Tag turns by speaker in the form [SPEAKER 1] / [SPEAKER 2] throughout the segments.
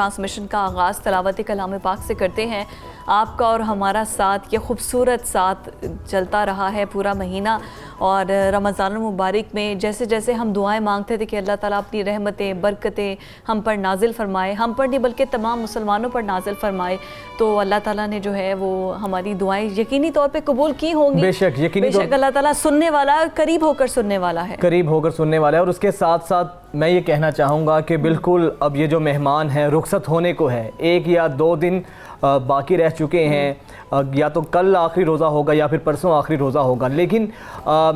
[SPEAKER 1] Transmission का आगाज़ तिलावत कलाम पाक से करते हैं। आपका और हमारा साथ ये खूबसूरत साथ चलता रहा है पूरा महीना, और रमज़ानुल मुबारक में जैसे जैसे हम दुआएं मांगते थे कि अल्लाह ताला अपनी रहमतें बरकतें हम पर नाजिल फरमाए, हम पर नहीं बल्कि तमाम मुसलमानों पर नाजिल फरमाए, तो अल्लाह ताला ने जो है वो हमारी दुआएं यकीनी तौर पे कबूल की होंगी। बेशक अल्लाह ताला सुनने वाला, करीब होकर सुनने वाला है, करीब होकर सुनने वाला है।
[SPEAKER 2] और उसके साथ साथ मैं ये कहना चाहूँगा कि बिल्कुल अब ये जो मेहमान हैं रुखसत होने को है, 1 या 2 दिन बाकी रह चुके हैं, या तो कल आखिरी रोज़ा होगा या फिर परसों आखिरी रोज़ा होगा। लेकिन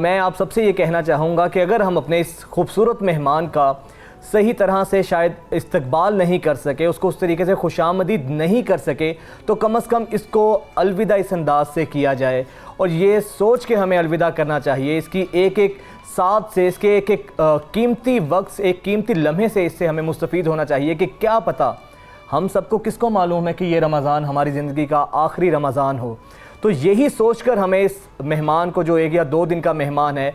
[SPEAKER 2] मैं आप सबसे ये कहना चाहूँगा कि अगर हम अपने इस खूबसूरत मेहमान का सही तरह से शायद इस्तकबाल नहीं कर सके, उसको उस तरीके से खुशामदीद नहीं कर सके, तो कम अज़ कम इसको अलविदा इस अंदाज से किया जाए, और ये सोच के हमें अलविदा करना चाहिए। इसकी एक एक साथ से, इसके एक एक कीमती वक्त से, एक कीमती लम्हे से इससे हमें मुस्तफ़ीद होना चाहिए कि क्या पता हम सबको किसको मालूम है कि ये रमज़ान हमारी ज़िंदगी का आखिरी रमज़ान हो। तो यही सोचकर हमें इस मेहमान को, जो 1 या 2 दिन का मेहमान है,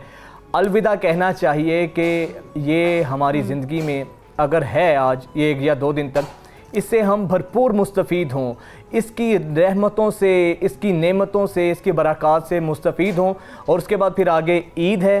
[SPEAKER 2] अलविदा कहना चाहिए कि ये हमारी ज़िंदगी में अगर है आज ये 1 या 2 दिन तक, इससे हम भरपूर मुस्तफ़ीद हों, इसकी रहमतों से, इसकी नेमतों से, इसकी बरक़ात से मुस्तफ़ीद हों। और उसके बाद फिर आगे ईद है।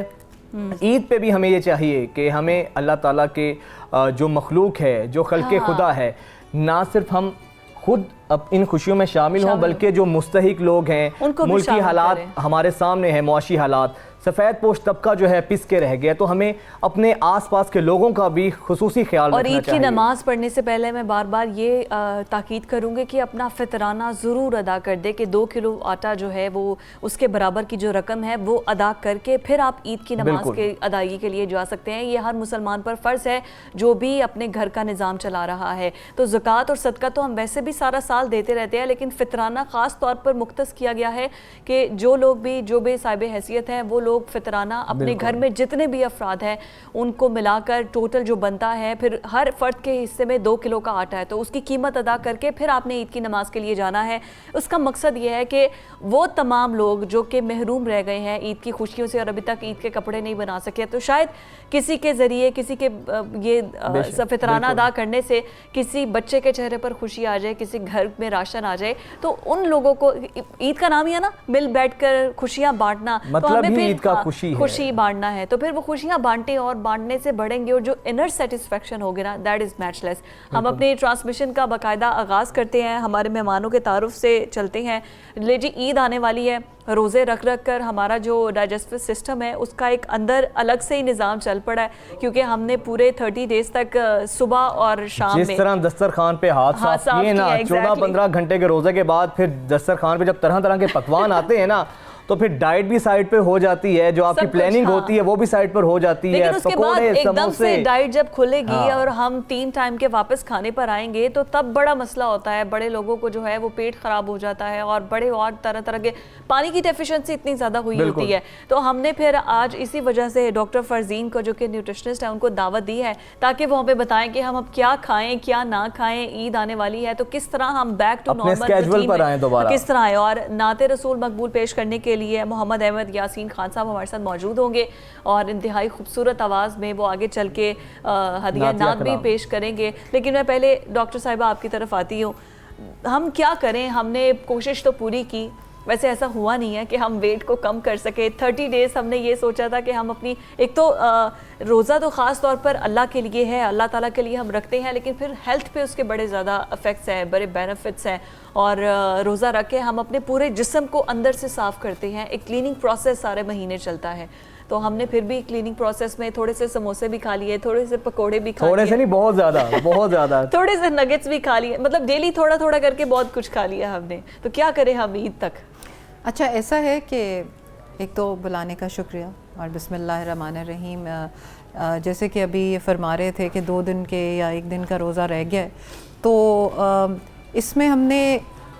[SPEAKER 2] ईद पे भी हमें ये चाहिए कि हमें अल्लाह ताला के जो मखलूक है, जो खल्क़े खुदा है, ना सिर्फ हम खुद अब इन खुशियों में शामिल हों, बल्कि जो मुस्तहिक लोग हैं, मुल्की हालात हमारे सामने हैं, मुआशी हालात, सफ़ेद पोश तबका जो है पिस के रह गया, तो हमें अपने आसपास के लोगों का भी खुसूसी ख्याल रखना चाहिए।
[SPEAKER 1] और ईद की नमाज़ पढ़ने से पहले मैं बार बार ये ताकीद करूँगी कि अपना फ़ितराना ज़रूर अदा कर दे, कि 2 किलो आटा जो है वो उसके बराबर की जो रकम है वो अदा करके फिर आप ईद की नमाज़ के अदायगी के लिए जा सकते हैं। ये हर मुसलमान पर फ़र्ज़ है जो भी अपने घर का निज़ाम चला रहा है। तो ज़कात और सदका तो हम वैसे भी सारा साल देते रहते हैं, लेकिन फ़ितराना ख़ास तौर पर मुख्तस किया गया है कि जो लोग भी, जो बेसाहिब हैसियत हैं, वो लोग फितराना अपने घर में जितने भी अफराद हैं उनको मिलाकर टोटल जो बनता है, फिर हर फर्द के हिस्से में 2 किलो का आटा है, तो उसकी कीमत अदा करके फिर आपने ईद की नमाज के लिए जाना है। उसका मकसद ये है कि वो तमाम लोग जो कि महरूम रह गए हैं ईद की खुशियों से और अभी तक ईद के कपड़े नहीं बना सके, तो शायद किसी के ज़रिए, किसी के ये फितराना अदा करने से किसी बच्चे के चेहरे पर खुशी आ जाए, किसी घर में राशन आ जाए, तो उन लोगों को, ईद का नाम ही है ना मिल बैठकर खुशियाँ बांटना,
[SPEAKER 2] मतलब
[SPEAKER 1] तो हमें
[SPEAKER 2] ईद का खुशी
[SPEAKER 1] बांटना है, तो फिर वो खुशियाँ बांटे और बांटने से बढ़ेंगे, और जो इनर सेटिस्फेक्शन होगी ना, दैट इज़ मैचलेस। हम अपने ट्रांसमिशन का बाकायदा आगाज़ करते हैं, हमारे मेहमानों के तारुफ से चलते हैं। ले जी, ईद आने वाली है, रोज़े रख रख कर हमारा जो डाइजेस्टिव सिस्टम है उसका एक अंदर अलग से ही निज़ाम चल पड़ा है, क्योंकि हमने पूरे 30 डेज तक सुबह और शाम
[SPEAKER 2] जिस तरह दस्तरखान पे हाथ साफ किए ना, 14-15 घंटे के रोज़े के बाद फिर दस्तरखान पे जब तरह तरह के पकवान आते हैं ना, तो फिर डाइट भी साइड पे हो जाती है, जो आपकी प्लानिंग होती है वो भी साइड पर हो जाती है।
[SPEAKER 1] लेकिन उसके बाद एकदम से डाइट जब खुलेगी और हम 3 टाइम के वापस खाने पर आएंगे, तो तब बड़ा मसला होता है। बड़े लोगों को जो है वो पेट खराब हो जाता है, और बड़े और तरह तरह के, पानी की डेफिशिएंसी इतनी ज़्यादा हुई होती है। तो हमने फिर आज इसी वजह से डॉक्टर फरजीन को, जो कि न्यूट्रिशनिस्ट है, उनको दावत दी है ताकि वो हमें बताएं कि हम अब क्या खाएं क्या ना खाएं। ईद आने वाली है, तो किस तरह हम बैक टू नॉर्मल किस तरह आए। और नाते रसूल मकबूल पेश करने के लिए मोहम्मद अहमद यासीन खान साहब हमारे साथ मौजूद होंगे, और इंतहाई खूबसूरत आवाज़ में वो आगे चल के हदिया नात भी पेश करेंगे। लेकिन मैं पहले डॉक्टर साहिबा आपकी तरफ आती हूँ, हम क्या करें? हमने कोशिश तो पूरी की, वैसे ऐसा हुआ नहीं है कि हम वेट को कम कर सके। 30 डेज़ हमने ये सोचा था कि हम अपनी, एक तो रोज़ा तो ख़ास तौर पर अल्लाह के लिए है, अल्लाह ताला के लिए हम रखते हैं, लेकिन फिर हेल्थ पे उसके बड़े ज़्यादा इफ़ेक्ट्स हैं, बड़े बेनिफिट्स हैं। और रोज़ा रख के हम अपने पूरे जिस्म को अंदर से साफ़ करते हैं, एक क्लीनिंग प्रोसेस सारे महीने चलता है। तो हमने फिर भी क्लीनिंग प्रोसेस में थोड़े से समोसे भी खा लिए, थोड़े से पकोड़े भी खा लिए,
[SPEAKER 2] थोड़े से नहीं, बहुत ज़्यादा
[SPEAKER 1] थोड़े से नगेट्स भी खा लिए, मतलब डेली थोड़ा थोड़ा करके बहुत कुछ खा लिया हमने। तो क्या करें हम ईद तक?
[SPEAKER 3] अच्छा, ऐसा है कि एक तो बुलाने का शुक्रिया, और बिस्मिल्लाहिर्रहमानिर्रहीम। जैसे कि अभी ये फरमा रहे थे कि 2 दिन के या 1 दिन का रोज़ा रह गया है, तो इसमें हमने,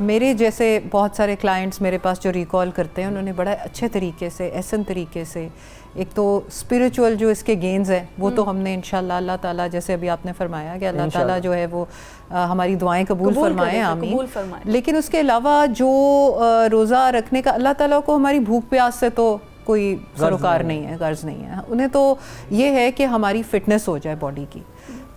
[SPEAKER 3] मेरे जैसे बहुत सारे क्लाइंट्स मेरे पास जो रिकॉल करते हैं, उन्होंने बड़ा अच्छे तरीके से, एहसन तरीके से, एक तो स्पिरिचुअल जो इसके गेंस हैं वो तो हमने इंशाल्लाह अल्लाह ताला, जैसे अभी आपने फरमाया कि अल्लाह ताला जो है वो हमारी दुआएं कबूल फरमाएं, आमीन। लेकिन उसके अलावा जो रोज़ा रखने का, अल्लाह ताला को हमारी भूख प्यास से तो कोई सरोकार नहीं है, गर्ज नहीं है, उन्हें तो ये है कि हमारी फ़िटनेस हो जाए बॉडी की।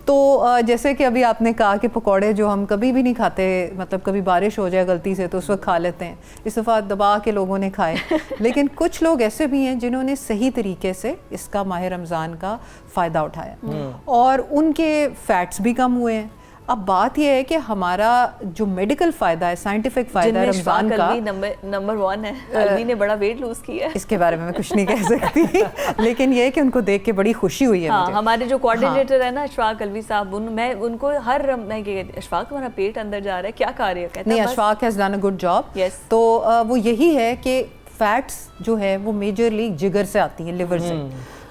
[SPEAKER 3] तो जैसे कि अभी आपने कहा कि पकौड़े जो हम कभी भी नहीं खाते, मतलब कभी बारिश हो जाए गलती से तो उस वक्त खा लेते हैं, इस दफ़ा दबा के लोगों ने खाए। लेकिन कुछ लोग ऐसे भी हैं जिन्होंने सही तरीके से इसका माह रमज़ान का फ़ायदा उठाया और उनके फैट्स भी कम हुए हैं। अब बात यह है कि हमारा जो मेडिकल फ़ायदा है, साइंटिफिक फ़ायदा है रमज़ान का,
[SPEAKER 1] नंबर 1 है। अलवी ने बड़ा वेट लूज़ किया है।
[SPEAKER 3] इसके बारे में मैं कुछ नहीं कह सकती लेकिन ये है कि उनको देख के बड़ी खुशी हुई है।
[SPEAKER 1] हाँ,
[SPEAKER 3] मुझे
[SPEAKER 1] हमारे जो कोऑर्डिनेटर है ना अशफाक अलवी साहब, मैं उनको मैं अशफाक तुम्हारा पेट अंदर जा रहा है, क्या खा रही हो? कहता
[SPEAKER 3] नहीं, Ashfaq has done a good job. तो वो यही है कि फैट्स जो है वो मेजरली जिगर से आती है, लिवर से।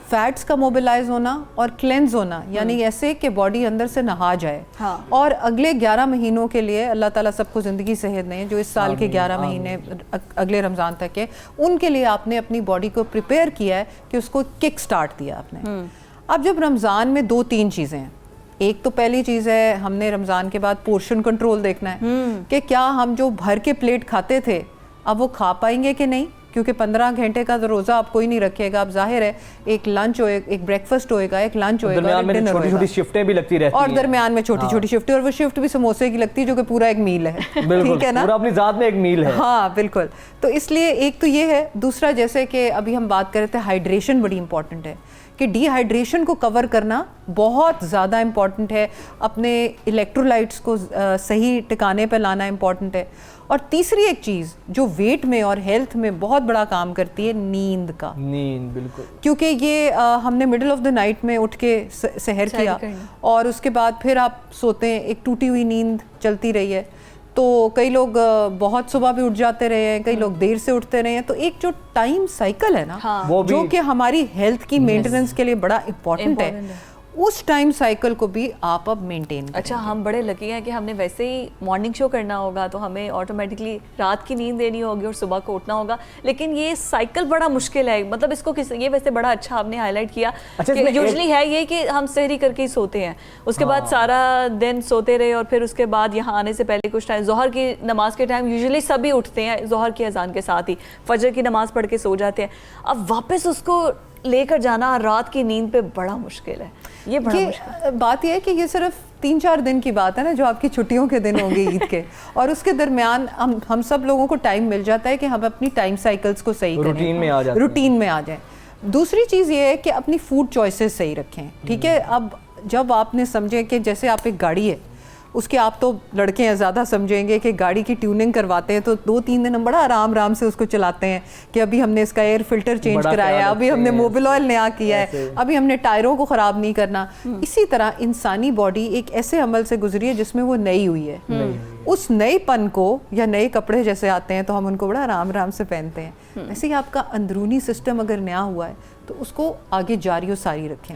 [SPEAKER 3] फैट्स का मोबिलाइज होना और क्लेंस होना, यानी ऐसे कि बॉडी अंदर से नहा जाए। और अगले 11 महीनों के लिए अल्लाह ताला सबको ज़िंदगी सेहत दें, जो इस साल के 11 महीने अगले रमज़ान तक के, उनके लिए आपने अपनी बॉडी को प्रिपेयर किया है कि उसको किक स्टार्ट दिया आपने। अब जब रमज़ान में 2-3 चीज़ें हैं, एक तो पहली चीज़ है हमने रमज़ान के बाद पोर्शन कंट्रोल देखना है कि क्या हम जो भर के प्लेट खाते थे अब वो खा पाएंगे कि नहीं, क्योंकि 15 घंटे का तो रोज़ा आप कोई नहीं रखेगा। अब जाहिर है एक लंच होएगा, एक ब्रेकफास्ट होएगा, एक लंच होएगा,
[SPEAKER 2] दरमियान में छोटी-छोटी शिफ्टें भी लगती रहती हैं
[SPEAKER 3] और दरमियान में छोटी-छोटी शिफ्टें, और वो शिफ्ट भी समोसे की लगती है जो कि पूरा एक मील है। ठीक है ना,
[SPEAKER 2] पूरा अपनी ज़ात में एक मील है।
[SPEAKER 3] हाँ बिल्कुल। तो इसलिए एक तो ये है। दूसरा, जैसे कि अभी हम बात कर रहे थे, हाइड्रेशन बड़ी इंपॉर्टेंट है कि डिहाइड्रेशन को कवर करना बहुत ज़्यादा इम्पॉर्टेंट है। अपने इलेक्ट्रोलाइट्स को सही ठिकाने पर लाना इम्पॉर्टेंट है। और तीसरी एक चीज़ जो वेट में और हेल्थ में बहुत बड़ा काम करती है, नींद का।
[SPEAKER 2] नींद, बिल्कुल।
[SPEAKER 3] क्योंकि ये हमने मिडिल ऑफ द नाइट में उठ के सहर किया और उसके बाद फिर आप सोते हैं, एक टूटी हुई नींद चलती रही है। तो कई लोग बहुत सुबह भी उठ जाते रहे हैं, कई लोग देर से उठते रहे हैं। तो एक जो टाइम साइकिल है ना, जो कि हमारी हेल्थ की मेंटेनेंस के लिए बड़ा इम्पोर्टेंट है, उस टाइम साइकिल को भी आप अब मेंटेन करें।
[SPEAKER 1] अच्छा, हम बड़े लकी हैं कि हमने वैसे ही मॉर्निंग शो करना होगा तो हमें ऑटोमेटिकली रात की नींद देनी होगी और सुबह को उठना होगा, लेकिन ये साइकिल बड़ा मुश्किल है। मतलब इसको ये वैसे बड़ा अच्छा आपने हाईलाइट किया कि यूजुअली है ये कि हम सहरी करके ही सोते हैं, उसके बाद सारा दिन सोते रहे और फिर उसके बाद यहाँ आने से पहले कुछ टाइम ज़ोहर की नमाज के टाइम यूजुअली सभी उठते हैं, ज़ोहर की अजान के साथ ही फजर की नमाज़ पढ़ के सो जाते हैं। अब वापस उसको लेकर जाना रात की नींद पे बड़ा मुश्किल है। ये बड़ा मुश्किल
[SPEAKER 3] बात यह है कि ये सिर्फ 3-4 दिन की बात है ना, जो आपकी छुट्टियों के दिन होंगे ईद के, और उसके दरमियान हम सब लोगों को टाइम मिल जाता है कि हम अपनी टाइम साइकिल्स को सही करें, रूटीन में आ जाएं। दूसरी चीज़ ये है कि अपनी फूड चॉइसेस सही रखें। ठीक है, अब जब आपने समझे कि जैसे आप एक गाड़ी है, उसके आप तो लड़के हैं ज़्यादा समझेंगे कि गाड़ी की ट्यूनिंग करवाते हैं तो 2-3 दिन हम बड़ा आराम से उसको चलाते हैं कि अभी हमने इसका एयर फिल्टर चेंज कराया है, अभी हमने मोबिल ऑयल नया किया है, अभी हमने टायरों को ख़राब नहीं करना। इसी तरह इंसानी बॉडी एक ऐसे अमल से गुजरी है जिसमें वो नई हुई है। उस नएपन को, या नए कपड़े जैसे आते हैं तो हम उनको बड़ा आराम से पहनते हैं, वैसे ही आपका अंदरूनी सिस्टम अगर नया हुआ है तो उसको आगे जारी और सारी रखें।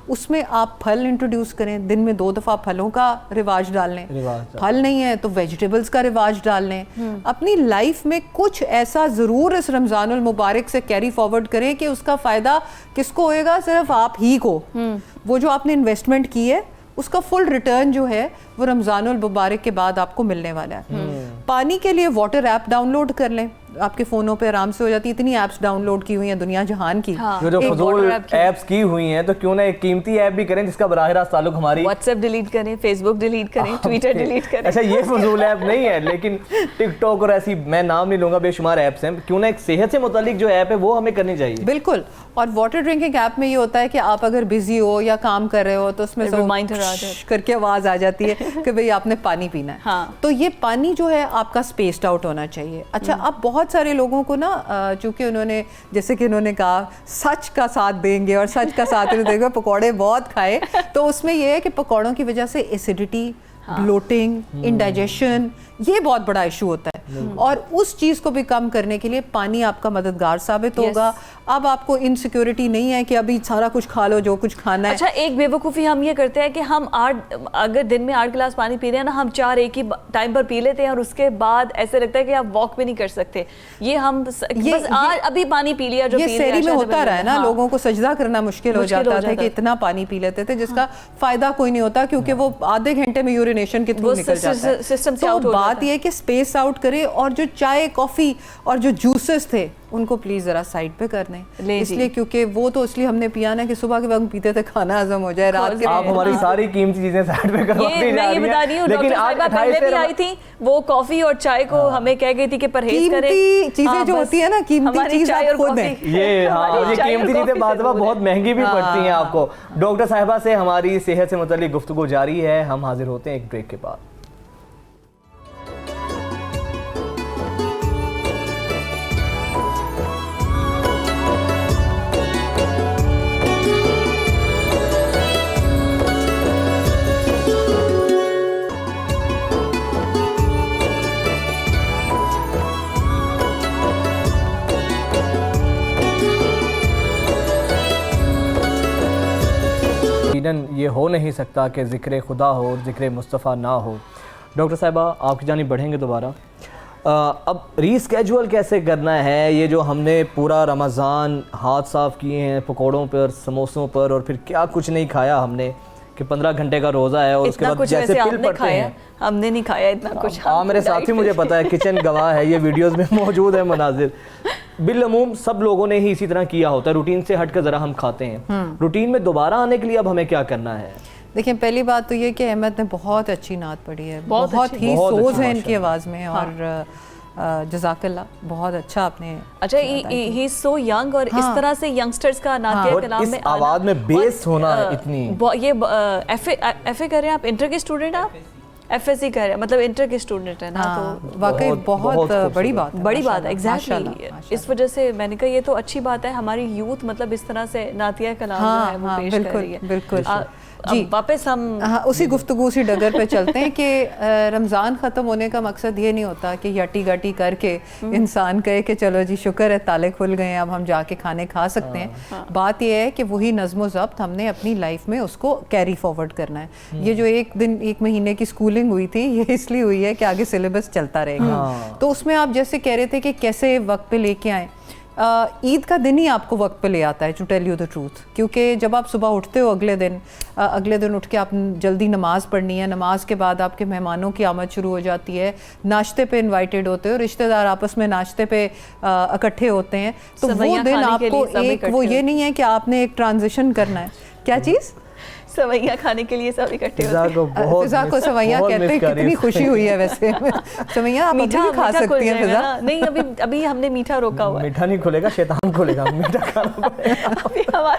[SPEAKER 3] उसमें आप फल इंट्रोड्यूस करें, दिन में 2 दफ़ा फलों का रिवाज डाल लें, फल नहीं है तो वेजिटेबल्स का रिवाज डाल लें। अपनी लाइफ में कुछ ऐसा ज़रूर इस रमज़ानुल मुबारक से कैरी फॉरवर्ड करें कि उसका फ़ायदा किसको होएगा, सिर्फ आप ही को। वो जो आपने इन्वेस्टमेंट की है उसका फुल रिटर्न जो है वो रमज़ानुल मुबारक के बाद आपको मिलने वाला है। पानी के लिए वाटर ऐप डाउनलोड कर लें, आपके फ़ोनों पे आराम से हो जाती है। इतनी ऐप्स डाउनलोड की हुई हैं दुनिया जहान की,
[SPEAKER 2] जो फजूल ऐप्स की हुई हैं, तो क्यों ना एक कीमती ऐप भी करें जिसका बराह रास्त ताल्लुक हमारी।
[SPEAKER 1] व्हाट्सएप डिलीट करें, फेसबुक डिलीट करें, ट्विटर डिलीट करें।
[SPEAKER 2] अच्छा, ये फजूल ऐप नहीं है, लेकिन टिकटॉक और ऐसी, मैं नाम नहीं लूंगा, बेशुमार ऐप्स हैं। क्यों ना एक सेहत से मुतालिक जो ऐप है वो हमें करनी चाहिए।
[SPEAKER 3] बिल्कुल। और वाटर ड्रिंकिंग ऐप में ये होता है कि आप अगर बिजी हो या काम कर रहे हो तो उसमें
[SPEAKER 1] रिमाइंडर आ जाए
[SPEAKER 3] करके आवाज़ आ जाती है कि भाई आपने पानी पीना है। तो ये पानी जो है आपका स्पेस्ड आउट होना चाहिए। अच्छा, अब बहुत सारे लोगों को ना, चूंकि उन्होंने, जैसे कि उन्होंने कहा, सच का साथ देंगे और सच का साथ देंगे, पकौड़े बहुत खाए, तो उसमें यह है कि पकौड़ों की वजह से एसिडिटी, ब्लोटिंग, इंडाइजेशन, ये बहुत बड़ा इशू होता है। और उस चीज़ को भी कम करने के लिए पानी आपका मददगार साबित होगा। अब आपको इनसिक्योरिटी नहीं है कि अभी सारा कुछ खा लो जो कुछ खाना है।
[SPEAKER 1] अच्छा, एक बेवकूफ़ी हम ये करते हैं कि हम अगर दिन में 8 गिलास पानी पी रहे हैं ना, हम 4 एक ही टाइम पर पी लेते हैं और उसके बाद ऐसे लगता है कि आप वॉक भी नहीं कर सकते। ये हम बस अभी पानी पी लिया, जो
[SPEAKER 3] ये शहरी में होता रहा है ना, लोगों को सजदा करना मुश्किल हो जाता था कि इतना पानी पी लेते थे जिसका फ़ायदा कोई नहीं होता, क्योंकि वो आधे घंटे में यूरिनेशन के थ्रू निकल जाता है। तो बात ये कि स्पेस आउट करें ले, और जो चाय कॉफ़ी और जो जूसेस थे उनको प्लीज़ ज़रा साइड पे कर दें, इसलिए क्योंकि वो तो इसलिए हमने पिया ना कि सुबह के वक्त पीते थे खाना हजम हो जाए, रात के
[SPEAKER 2] आप हमारी सारी कीमती चीजें साइड पे करवाती जा रही हैं।
[SPEAKER 1] मैं ये बता रही हूँ,
[SPEAKER 2] लेकिन
[SPEAKER 1] डॉक्टर
[SPEAKER 2] आज
[SPEAKER 1] साहिबा पहले भी आई थी, वो कॉफी और चाय को हमें कह गई थी कि परहेज करें।
[SPEAKER 3] कीमती चीजें जो होती है ना, कीमती चीज आप खुद हैं।
[SPEAKER 2] ये कीमती चीजें बाद में बहुत महंगी भी पड़ती हैं आपको। डॉक्टर साहिबा से हमारी सेहत से मुताल्लिक गुफ्तगू जारी है, हम हाजिर होते हैं एक ब्रेक के बाद। यकीनन ये हो नहीं सकता कि ज़िक्र खुदा हो और ज़िक्र मुस्तफ़ा ना हो। डॉक्टर साहिबा आपकी जानिब बढ़ेंगे दोबारा। अब रीस्केजुअल कैसे करना है? ये जो हमने पूरा रमज़ान हाथ साफ़ किए हैं पकौड़ों पर, समोसों पर, और फिर क्या कुछ नहीं खाया हमने कि 15 घंटे का रोज़ा है और उसके बाद जैसे पिल पड़ते हैं।
[SPEAKER 1] हमने नहीं खाया इतना कुछ।
[SPEAKER 2] हाँ, मेरे साथी मुझे पता है, किचन गवाह है, ये वीडियोस में मौजूद है मनाजिर। बिलअमूम सब लोगों ने ही इसी तरह किया होता है, रूटीन से हटकर ज़रा हम खाते हैं। रूटीन में दोबारा आने के लिए अब हमें क्या करना है?
[SPEAKER 3] देखिए, पहली बात तो ये कि अहमद ने बहुत अच्छी नात पढ़ी है, बहुत ही सोज है इनकी आवाज़ में, और जज़ाकल्लाह, बहुत अच्छा आपने।
[SPEAKER 1] अच्छा, ही इज सो यंग, और इस तरह से यंगस्टर्स का नातिया कलाम में
[SPEAKER 2] आवाज़ में बेस होना इतनी।
[SPEAKER 1] ये एफए कर रहे हैं आप, इंटर के स्टूडेंट, आप एफएससी कर रहे हैं, मतलब इंटर के स्टूडेंट है ना, तो
[SPEAKER 3] वाकई बहुत बड़ी बात है।
[SPEAKER 1] एग्जैक्टली, इस वजह से मैंने कहा ये तो अच्छी बात है, हमारी यूथ मतलब इस तरह से नातिया कलाम जो है वो पेश कर रही है।
[SPEAKER 3] बिल्कुल
[SPEAKER 1] जी, वापस हम
[SPEAKER 3] उसी गुफ्तगू उसी डगर पे चलते हैं कि रमज़ान ख़त्म होने का मकसद ये नहीं होता कि यटी गटी करके इंसान कहे कि चलो जी शुक्र है ताले खुल गए हैं, अब हम जाके खाने खा सकते हैं। बात यह है कि वही नज़्म ज़ब्त हमने अपनी लाइफ में उसको कैरी फॉरवर्ड करना है। ये जो एक महीने की स्कूलिंग हुई थी, ये इसलिए हुई है कि आगे सिलेबस चलता रहेगा। तो उसमें आप जैसे कह रहे थे कि कैसे वक्त पे लेके आए, ईद का दिन ही आपको वक्त पे ले आता है, to tell you the truth, क्योंकि जब आप सुबह उठते हो अगले दिन उठ के आप जल्दी नमाज़ पढ़नी है, नमाज के बाद आपके मेहमानों की आमद शुरू हो जाती है, नाश्ते पे इनवाइटेड होते हो, रिश्तेदार आपस में नाश्ते पे इकट्ठे होते हैं, तो वो दिन आपको वो ये नहीं है कि आपने एक ट्रांजिशन करना है। क्या चीज़?
[SPEAKER 1] सवैया खाने के लिए सब इकट्ठे होते
[SPEAKER 3] हैं। फिजा को सवैया कहते हैं, कितनी खुशी हुई है वैसे। सवैया आप मीठा खा सकती हैं फिजा।
[SPEAKER 1] नहीं, अभी हमने मीठा रोका हुआ है।
[SPEAKER 2] मीठा नहीं खुलेगा, शैतान खुलेगा, मीठा खाना पड़ेगा।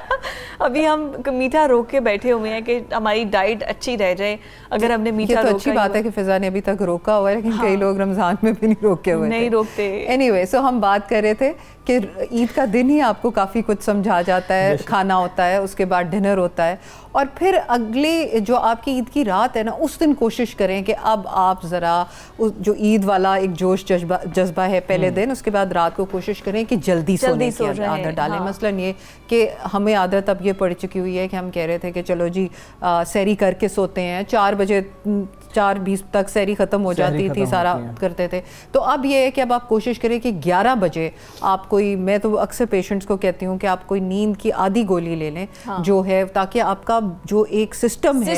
[SPEAKER 1] अभी हम मीठा रोक के बैठे हुए हैं कि हमारी डाइट अच्छी रह जाए। अगर हमने मीठा रोका,
[SPEAKER 3] तो अच्छी बात है कि फिजा ने अभी तक रोका हुआ है, लेकिन कई लोग रमजान में भी नहीं रोके हुए,
[SPEAKER 1] नहीं रोकते।
[SPEAKER 3] एनीवे, सो हम बात कर रहे थे कि ईद का दिन ही आपको काफ़ी कुछ समझा जाता है, खाना होता है, उसके बाद डिनर होता है, और फिर अगली जो आपकी ईद की रात है ना, उस दिन कोशिश करें कि अब आप ज़रा जो ईद वाला एक जोश जज्बा है पहले दिन, उसके बाद रात को कोशिश करें कि जल्दी सोने की आदत डालें। मसलन ये कि हमें आदत अब ये पड़ चुकी हुई है कि हम कह रहे थे कि चलो जी सैरी करके सोते हैं, 4 बजे 4:20 तक सैरी ख़त्म हो जाती थी, सारा करते थे। तो अब ये है कि अब आप कोशिश करें कि 11 बजे आप कोई, मैं तो अक्सर पेशेंट्स को कहती हूँ कि आप कोई नींद की आधी गोली ले लें, जो है, ताकि आपका जो एक सिस्टम है।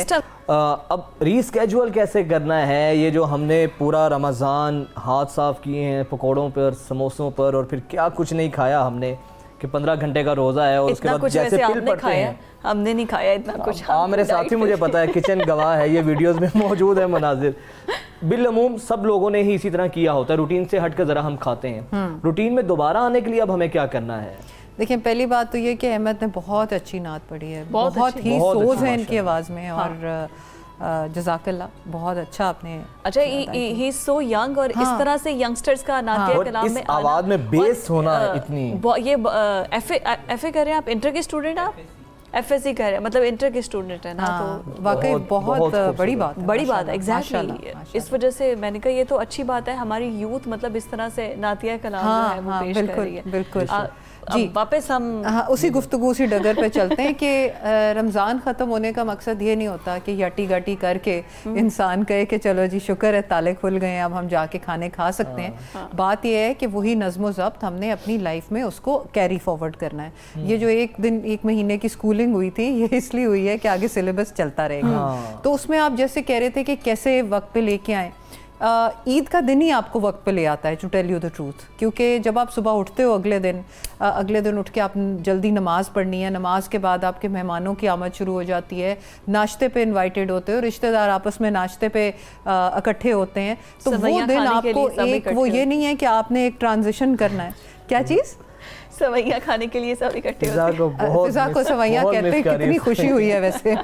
[SPEAKER 2] अब रीस्केजुअल कैसे करना है? ये जो हमने पूरा रमज़ान हाथ साफ़ किए हैं पकौड़ों पर, समोसों पर, और फिर क्या कुछ नहीं खाया हमने कि 15 घंटे का रोज़ा है और उसके बाद जैसे पिल पड़ते हैं।
[SPEAKER 1] हमने नहीं खाया इतना कुछ।
[SPEAKER 2] हाँ, मेरे साथी मुझे पता है, किचन गवाह है, ये वीडियोस में मौजूद है मनाजिर। बिलअमूम सब लोगों ने ही इसी तरह किया होता है, रूटीन से हटकर ज़रा हम खाते हैं। रूटीन में दोबारा आने के लिए अब हमें क्या करना है?
[SPEAKER 3] देखिए, पहली बात तो ये कि अहमद ने बहुत अच्छी नात पढ़ी है, बहुत ही सोज है इनकी आवाज़ में, और जज़ाकल्लाह, बहुत अच्छा आपने।
[SPEAKER 1] अच्छा, ही इज सो यंग, और इस तरह से यंगस्टर्स का नातिया कलाम में
[SPEAKER 2] आवाज़ में बेस होना इतनी।
[SPEAKER 1] ये एफए कर रहे हैं आप, इंटर के स्टूडेंट, आप एफएससी कर रहे हैं, मतलब इंटर के स्टूडेंट है ना, तो
[SPEAKER 3] वाकई बहुत बड़ी बात है।
[SPEAKER 1] एग्जैक्टली, इस वजह से मैंने कहा ये तो अच्छी बात है, हमारी यूथ मतलब इस तरह से नातिया कलाम जो है वो पेश कर रही है।
[SPEAKER 3] बिल्कुल
[SPEAKER 1] जी, वापस हम
[SPEAKER 3] उसी गुफ्तगू उसी डगर पे चलते हैं कि रमज़ान ख़त्म होने का मकसद ये नहीं होता कि यटी गटी करके इंसान कहे कि चलो जी शुक्र है ताले खुल गए हैं, अब हम जाके खाने खा सकते हैं। बात यह है कि वही नज़्म ज़ब्त हमने अपनी लाइफ में उसको कैरी फॉरवर्ड करना है। ये जो एक महीने की स्कूलिंग हुई थी, ये इसलिए हुई है कि आगे सिलेबस चलता रहेगा। तो उसमें आप जैसे कह रहे थे कि कैसे वक्त पे लेके आए, ईद का दिन ही आपको वक्त पे ले आता है, to tell you the truth, क्योंकि जब आप सुबह उठते हो अगले दिन उठ के आप जल्दी नमाज़ पढ़नी है, नमाज के बाद आपके मेहमानों की आमद शुरू हो जाती है, नाश्ते पे इनवाइटेड होते हो, रिश्तेदार आपस में नाश्ते पे इकट्ठे होते हैं, तो वो दिन आपको एक वो ये नहीं है कि आपने एक ट्रांजिशन करना है। क्या चीज़?
[SPEAKER 1] सवैया खाने के लिए सब इकट्ठे होते हैं।
[SPEAKER 3] फिजा को सवैया कहते हैं, कितनी खुशी हुई है वैसे।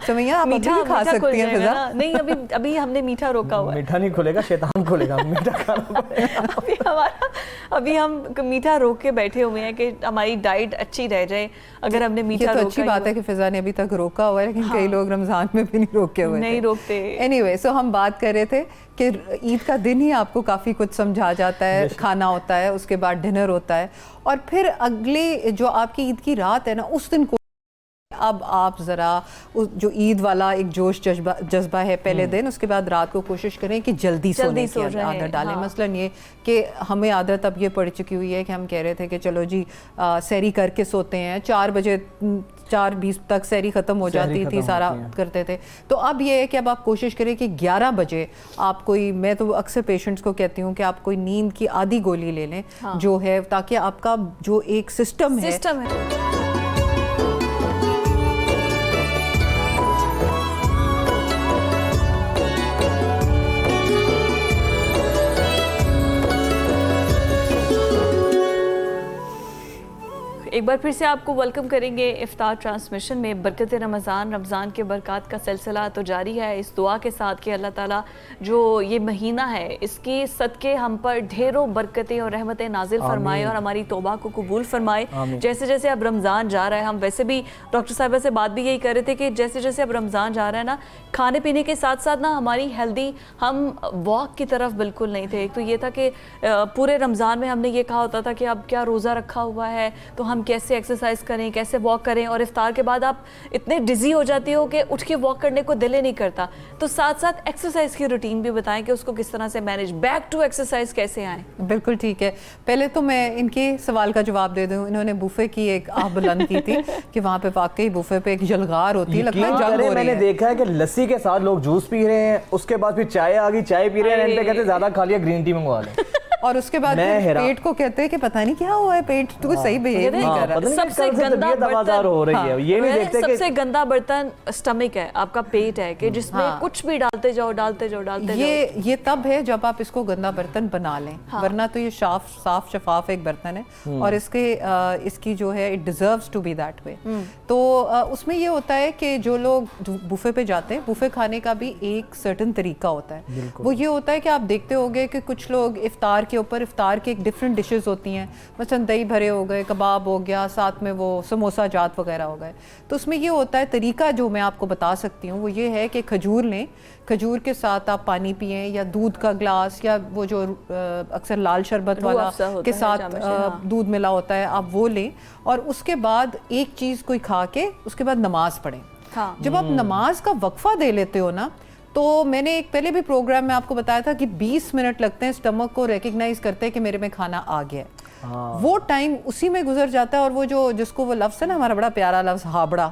[SPEAKER 3] सवैया आप अभी भी खा सकती हैं फिजा।
[SPEAKER 1] नहीं, अभी हमने मीठा रोका हुआ है।
[SPEAKER 2] मीठा नहीं खुलेगा, शैतान खुलेगा, मीठा खाना पड़ेगा।
[SPEAKER 1] अभी हम मीठा रोक के बैठे हुए हैं कि हमारी डाइट अच्छी रह जाए। अगर हमने मीठा
[SPEAKER 3] रोका, अच्छी बात है कि फिजा ने अभी तक रोका हुआ है, लेकिन कई लोग रमजान में भी नहीं रोके हुए,
[SPEAKER 1] नहीं रोकते।
[SPEAKER 3] एनीवे, सो हम बात कर रहे थे कि ईद का दिन ही आपको काफ़ी कुछ समझा जाता है, खाना होता है, उसके बाद डिनर होता है, और फिर अगले जो आपकी ईद की रात है ना, उस दिन को अब आप ज़रा जो ईद वाला एक जोश जज्बा है पहले दिन, उसके बाद रात को कोशिश करें कि जल्दी सोने की आदत डालें। मसलन ये कि हमें आदत अब ये पड़ चुकी हुई है कि हम कह रहे थे कि चलो जी सैरी करके सोते हैं, 4 बजे 4:20 तक सैरी ख़त्म हो जाती थी, सारा करते थे। तो अब ये है कि अब आप कोशिश करें कि 11 बजे आप कोई, मैं तो अक्सर पेशेंट्स को कहती हूँ कि आप कोई नींद की आधी गोली ले लें, जो है, ताकि आपका जो एक सिस्टम है।
[SPEAKER 1] एक बार फिर से आपको वेलकम करेंगे इफ्तार ट्रांसमिशन में। बरकत रमज़ान के बरक़ात का सिलसिला तो जारी है, इस दुआ के साथ कि अल्लाह ताला जो ये महीना है इसकी सदके हम पर ढेरों बरकतें और रहमतें नाजिल फरमाए और हमारी तौबा को कबूल फरमाए। जैसे जैसे अब रमज़ान जा रहा है, हम वैसे भी डॉक्टर साहिबा से बात भी यही कर रहे थे कि जैसे जैसे अब रमज़ान जा रहा है ना, खाने पीने के साथ साथ ना हमारी हेल्दी, हम वॉक की तरफ बिल्कुल नहीं थे। एक तो ये था कि पूरे रमज़ान में हमने ये कहा होता था कि अब क्या रोज़ा रखा हुआ है तो हम कैसे एक्सरसाइज करें, कैसे वॉक करें, और इफ्तार के बाद आप इतने डिजी हो जाती हो कि उठ के वॉक करने को दिल ही नहीं करता। तो साथ साथ एक्सरसाइज की रूटीन भी बताएं कि उसको किस तरह से मैनेज, बैक टू एक्सरसाइज कैसे आए।
[SPEAKER 3] बिल्कुल ठीक है। पहले तो मैं इनके सवाल का जवाब दे दूं। इन्होंने बुफे की एक आह बुलंद की थी कि वहाँ पे वाकई बुफे पे एक जलगार होती है, लगता है जंग हो रही है।
[SPEAKER 2] मैंने देखा है कि लस्सी के साथ लोग जूस पी रहे हैं, उसके बाद फिर चाय आ गई, चाय पी रहे हैं, कहते ज्यादा खा लिया, ग्रीन टी मंगवा लें।
[SPEAKER 3] और उसके बाद पेट को कहते हैं कि पता नहीं क्या हुआ है, पेट तो सही बिहेव नहीं कर रहा।
[SPEAKER 1] सबसे गंदा बर्तन
[SPEAKER 2] हो रही है, ये नहीं देखते कि
[SPEAKER 1] सबसे गंदा बर्तन स्टमक है, आपका पेट है, कि जिसमें कुछ भी डालते जाओ।
[SPEAKER 3] ये तब है जब आप इसको गंदा बर्तन बना लें, वरना तो ये साफ शफाफ एक बर्तन है और इसकी जो है it deserves to be that way. तो उसमें ये होता है कि जो लोग बुफे पे जाते हैं, बुफे खाने का भी एक सर्टेन तरीका होता है। वो ये होता है कि आप देखते होंगे कि कुछ लोग इफ्तार के ऊपर, इफ्तार के एक डिफरेंट डिशेस होती हैं, मसलन दही भरे हो गए, कबाब हो गया, साथ में वो समोसा जात वगैरह हो गए। तो उसमें ये होता है, तरीका जो मैं आपको बता सकती हूँ वो ये है कि खजूर लें, खजूर के साथ आप पानी पिएं, या दूध का ग्लास, या वो जो अक्सर लाल शरबत वाला के साथ दूध मिला होता है, आप वो लें, और उसके बाद एक चीज़ कोई खा के उसके बाद नमाज पढ़ें। जब आप नमाज का वक्फा दे लेते हो ना, तो मैंने एक पहले भी प्रोग्राम में आपको बताया था कि 20 मिनट लगते हैं स्टमक को रिकग्नाइज करते हैं कि मेरे में खाना आ गया है। वो टाइम उसी में गुजर जाता है, और वो जो जिसको वो लफ्ज़ है ना, हमारा बड़ा प्यारा लफ्ज़ हाबड़ा,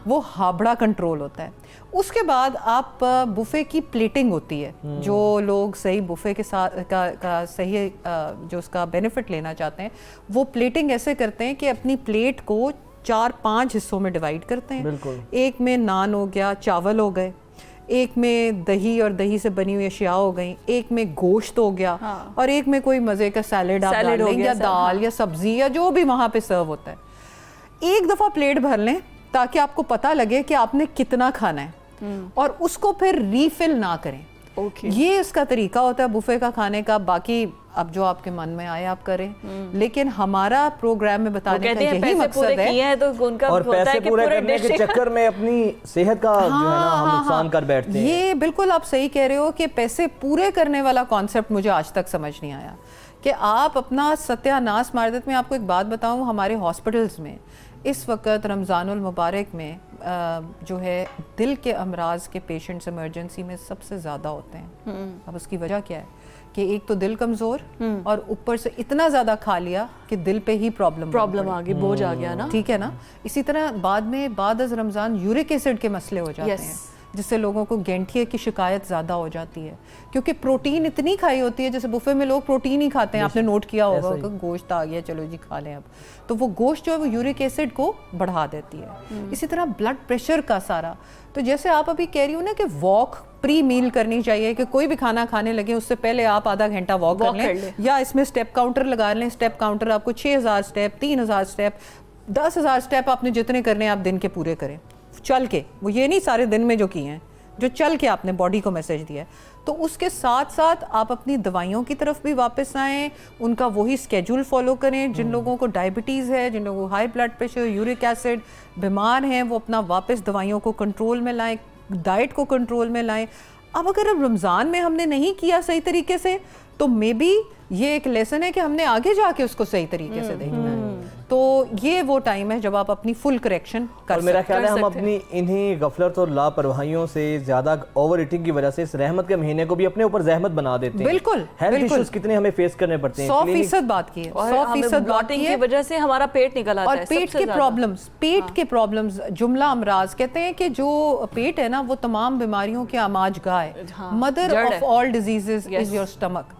[SPEAKER 3] वो हाबड़ा कंट्रोल होता है। उसके बाद आप बुफे की प्लेटिंग होती है, जो लोग सही बुफे के साथ का सही जो उसका बेनिफिट लेना चाहते हैं, वो प्लेटिंग ऐसे करते हैं कि अपनी प्लेट को 4-5 हिस्सों में डिवाइड करते हैं। एक में नान हो गया, चावल हो गए, एक में दही और दही से बनी हुई अशिया हो गई, एक में गोश्त हो गया, और एक में कोई मज़े का सैलेड आप डाल लें, या दाल या सब्जी या जो भी वहाँ पे सर्व होता है। एक दफ़ा प्लेट भर लें ताकि आपको पता लगे कि आपने कितना खाना है, और उसको फिर रीफिल ना करें। ये इसका तरीका होता है बुफे का खाने का। बाकी अब जो आपके मन में आए आप करें, लेकिन हमारा प्रोग्राम में बताने का यही मकसद है।
[SPEAKER 1] तो उनका
[SPEAKER 2] और
[SPEAKER 1] होता
[SPEAKER 2] पैसे
[SPEAKER 1] है कि
[SPEAKER 2] पूरे करने के चक्कर में अपनी सेहत का जो है ना हम नुकसान कर बैठते हैं।
[SPEAKER 3] ये बिल्कुल आप सही कह रहे हो कि पैसे पूरे करने वाला कॉन्सेप्ट मुझे आज तक समझ नहीं आया कि आप अपना सत्यानाश मार देते। मैं आपको एक बात बताऊं, हमारे हॉस्पिटल्स में इस वक्त रमज़ानुल मुबारक में जो है दिल के अमराज के पेशेंट्स इमरजेंसी में सबसे ज़्यादा होते हैं। अब उसकी वजह क्या है कि एक तो दिल कमज़ोर, और ऊपर से इतना ज़्यादा खा लिया कि दिल पे ही प्रॉब्लम
[SPEAKER 1] आ गई, बोझ आ गया ना।
[SPEAKER 3] ठीक है ना। इसी तरह बाद अज़ रमज़ान यूरिक एसिड के मसले हो जाते हैं। जिससे लोगों को गैंठिए की शिकायत ज़्यादा हो जाती है, क्योंकि प्रोटीन इतनी खाई होती है। जैसे बुफे में लोग प्रोटीन ही खाते हैं, आपने नोट किया होगा कि गोश्त आ गया, चलो जी खा लें अब, तो वो गोश्त जो है वो यूरिक एसिड को बढ़ा देती है। इसी तरह ब्लड प्रेशर का सारा, तो जैसे आप अभी कह रही हो ना कि वॉक प्री मील करनी चाहिए, कि कोई भी खाना खाने लगे उससे पहले आप आधा घंटा वॉक कर लें, या इसमें स्टेप काउंटर लगा लें। स्टेप काउंटर आपको 6000 स्टेप, 3000 स्टेप, 10,000 स्टेप आपने जितने करने आप दिन के पूरे करें चल के। वो ये नहीं सारे दिन में जो किए हैं, जो चल के आपने बॉडी को मैसेज दिया है। तो उसके साथ साथ आप अपनी दवाइयों की तरफ भी वापस आएँ, उनका वही स्केड्यूल फॉलो करें। जिन लोगों को डायबिटीज़ है, जिन लोगों को high blood pressure, uric acid, बीमार हैं, वो अपना वापस दवाइयों को कंट्रोल में लाएं, डाइट को कंट्रोल में लाएं। अब अगर अब रमज़ान में हमने नहीं किया सही तरीके से, तो मे बी ये एक लेसन है कि हमने आगे जाके उसको सही तरीके से देखना है। तो ये वो टाइम है जब आप अपनी फुल करेक्शन कर
[SPEAKER 2] और मेरा ख्याल है हम अपनी इन्हीं गफलत और लापरवाहियों से, ज़्यादा ओवर ईटिंग की वजह से इस रहमत के महीने को भी अपने ऊपर जहमत बना देते हैं।
[SPEAKER 3] बिल्कुल,
[SPEAKER 2] हेल्थ इश्यूज कितने हमें फेस करने पड़ते हैं।
[SPEAKER 3] 100% बात की है, 100% बात की है।
[SPEAKER 1] की वजह से हमारा पेट निकल आता है।
[SPEAKER 3] और पेट के प्रॉब्लम्स, पेट के प्रॉब्लम्स, जुमला अमराज कहते हैं कि जो पेट है ना वो तमाम बीमारियों की आमाजगाह है। Mother of all diseases is your stomach,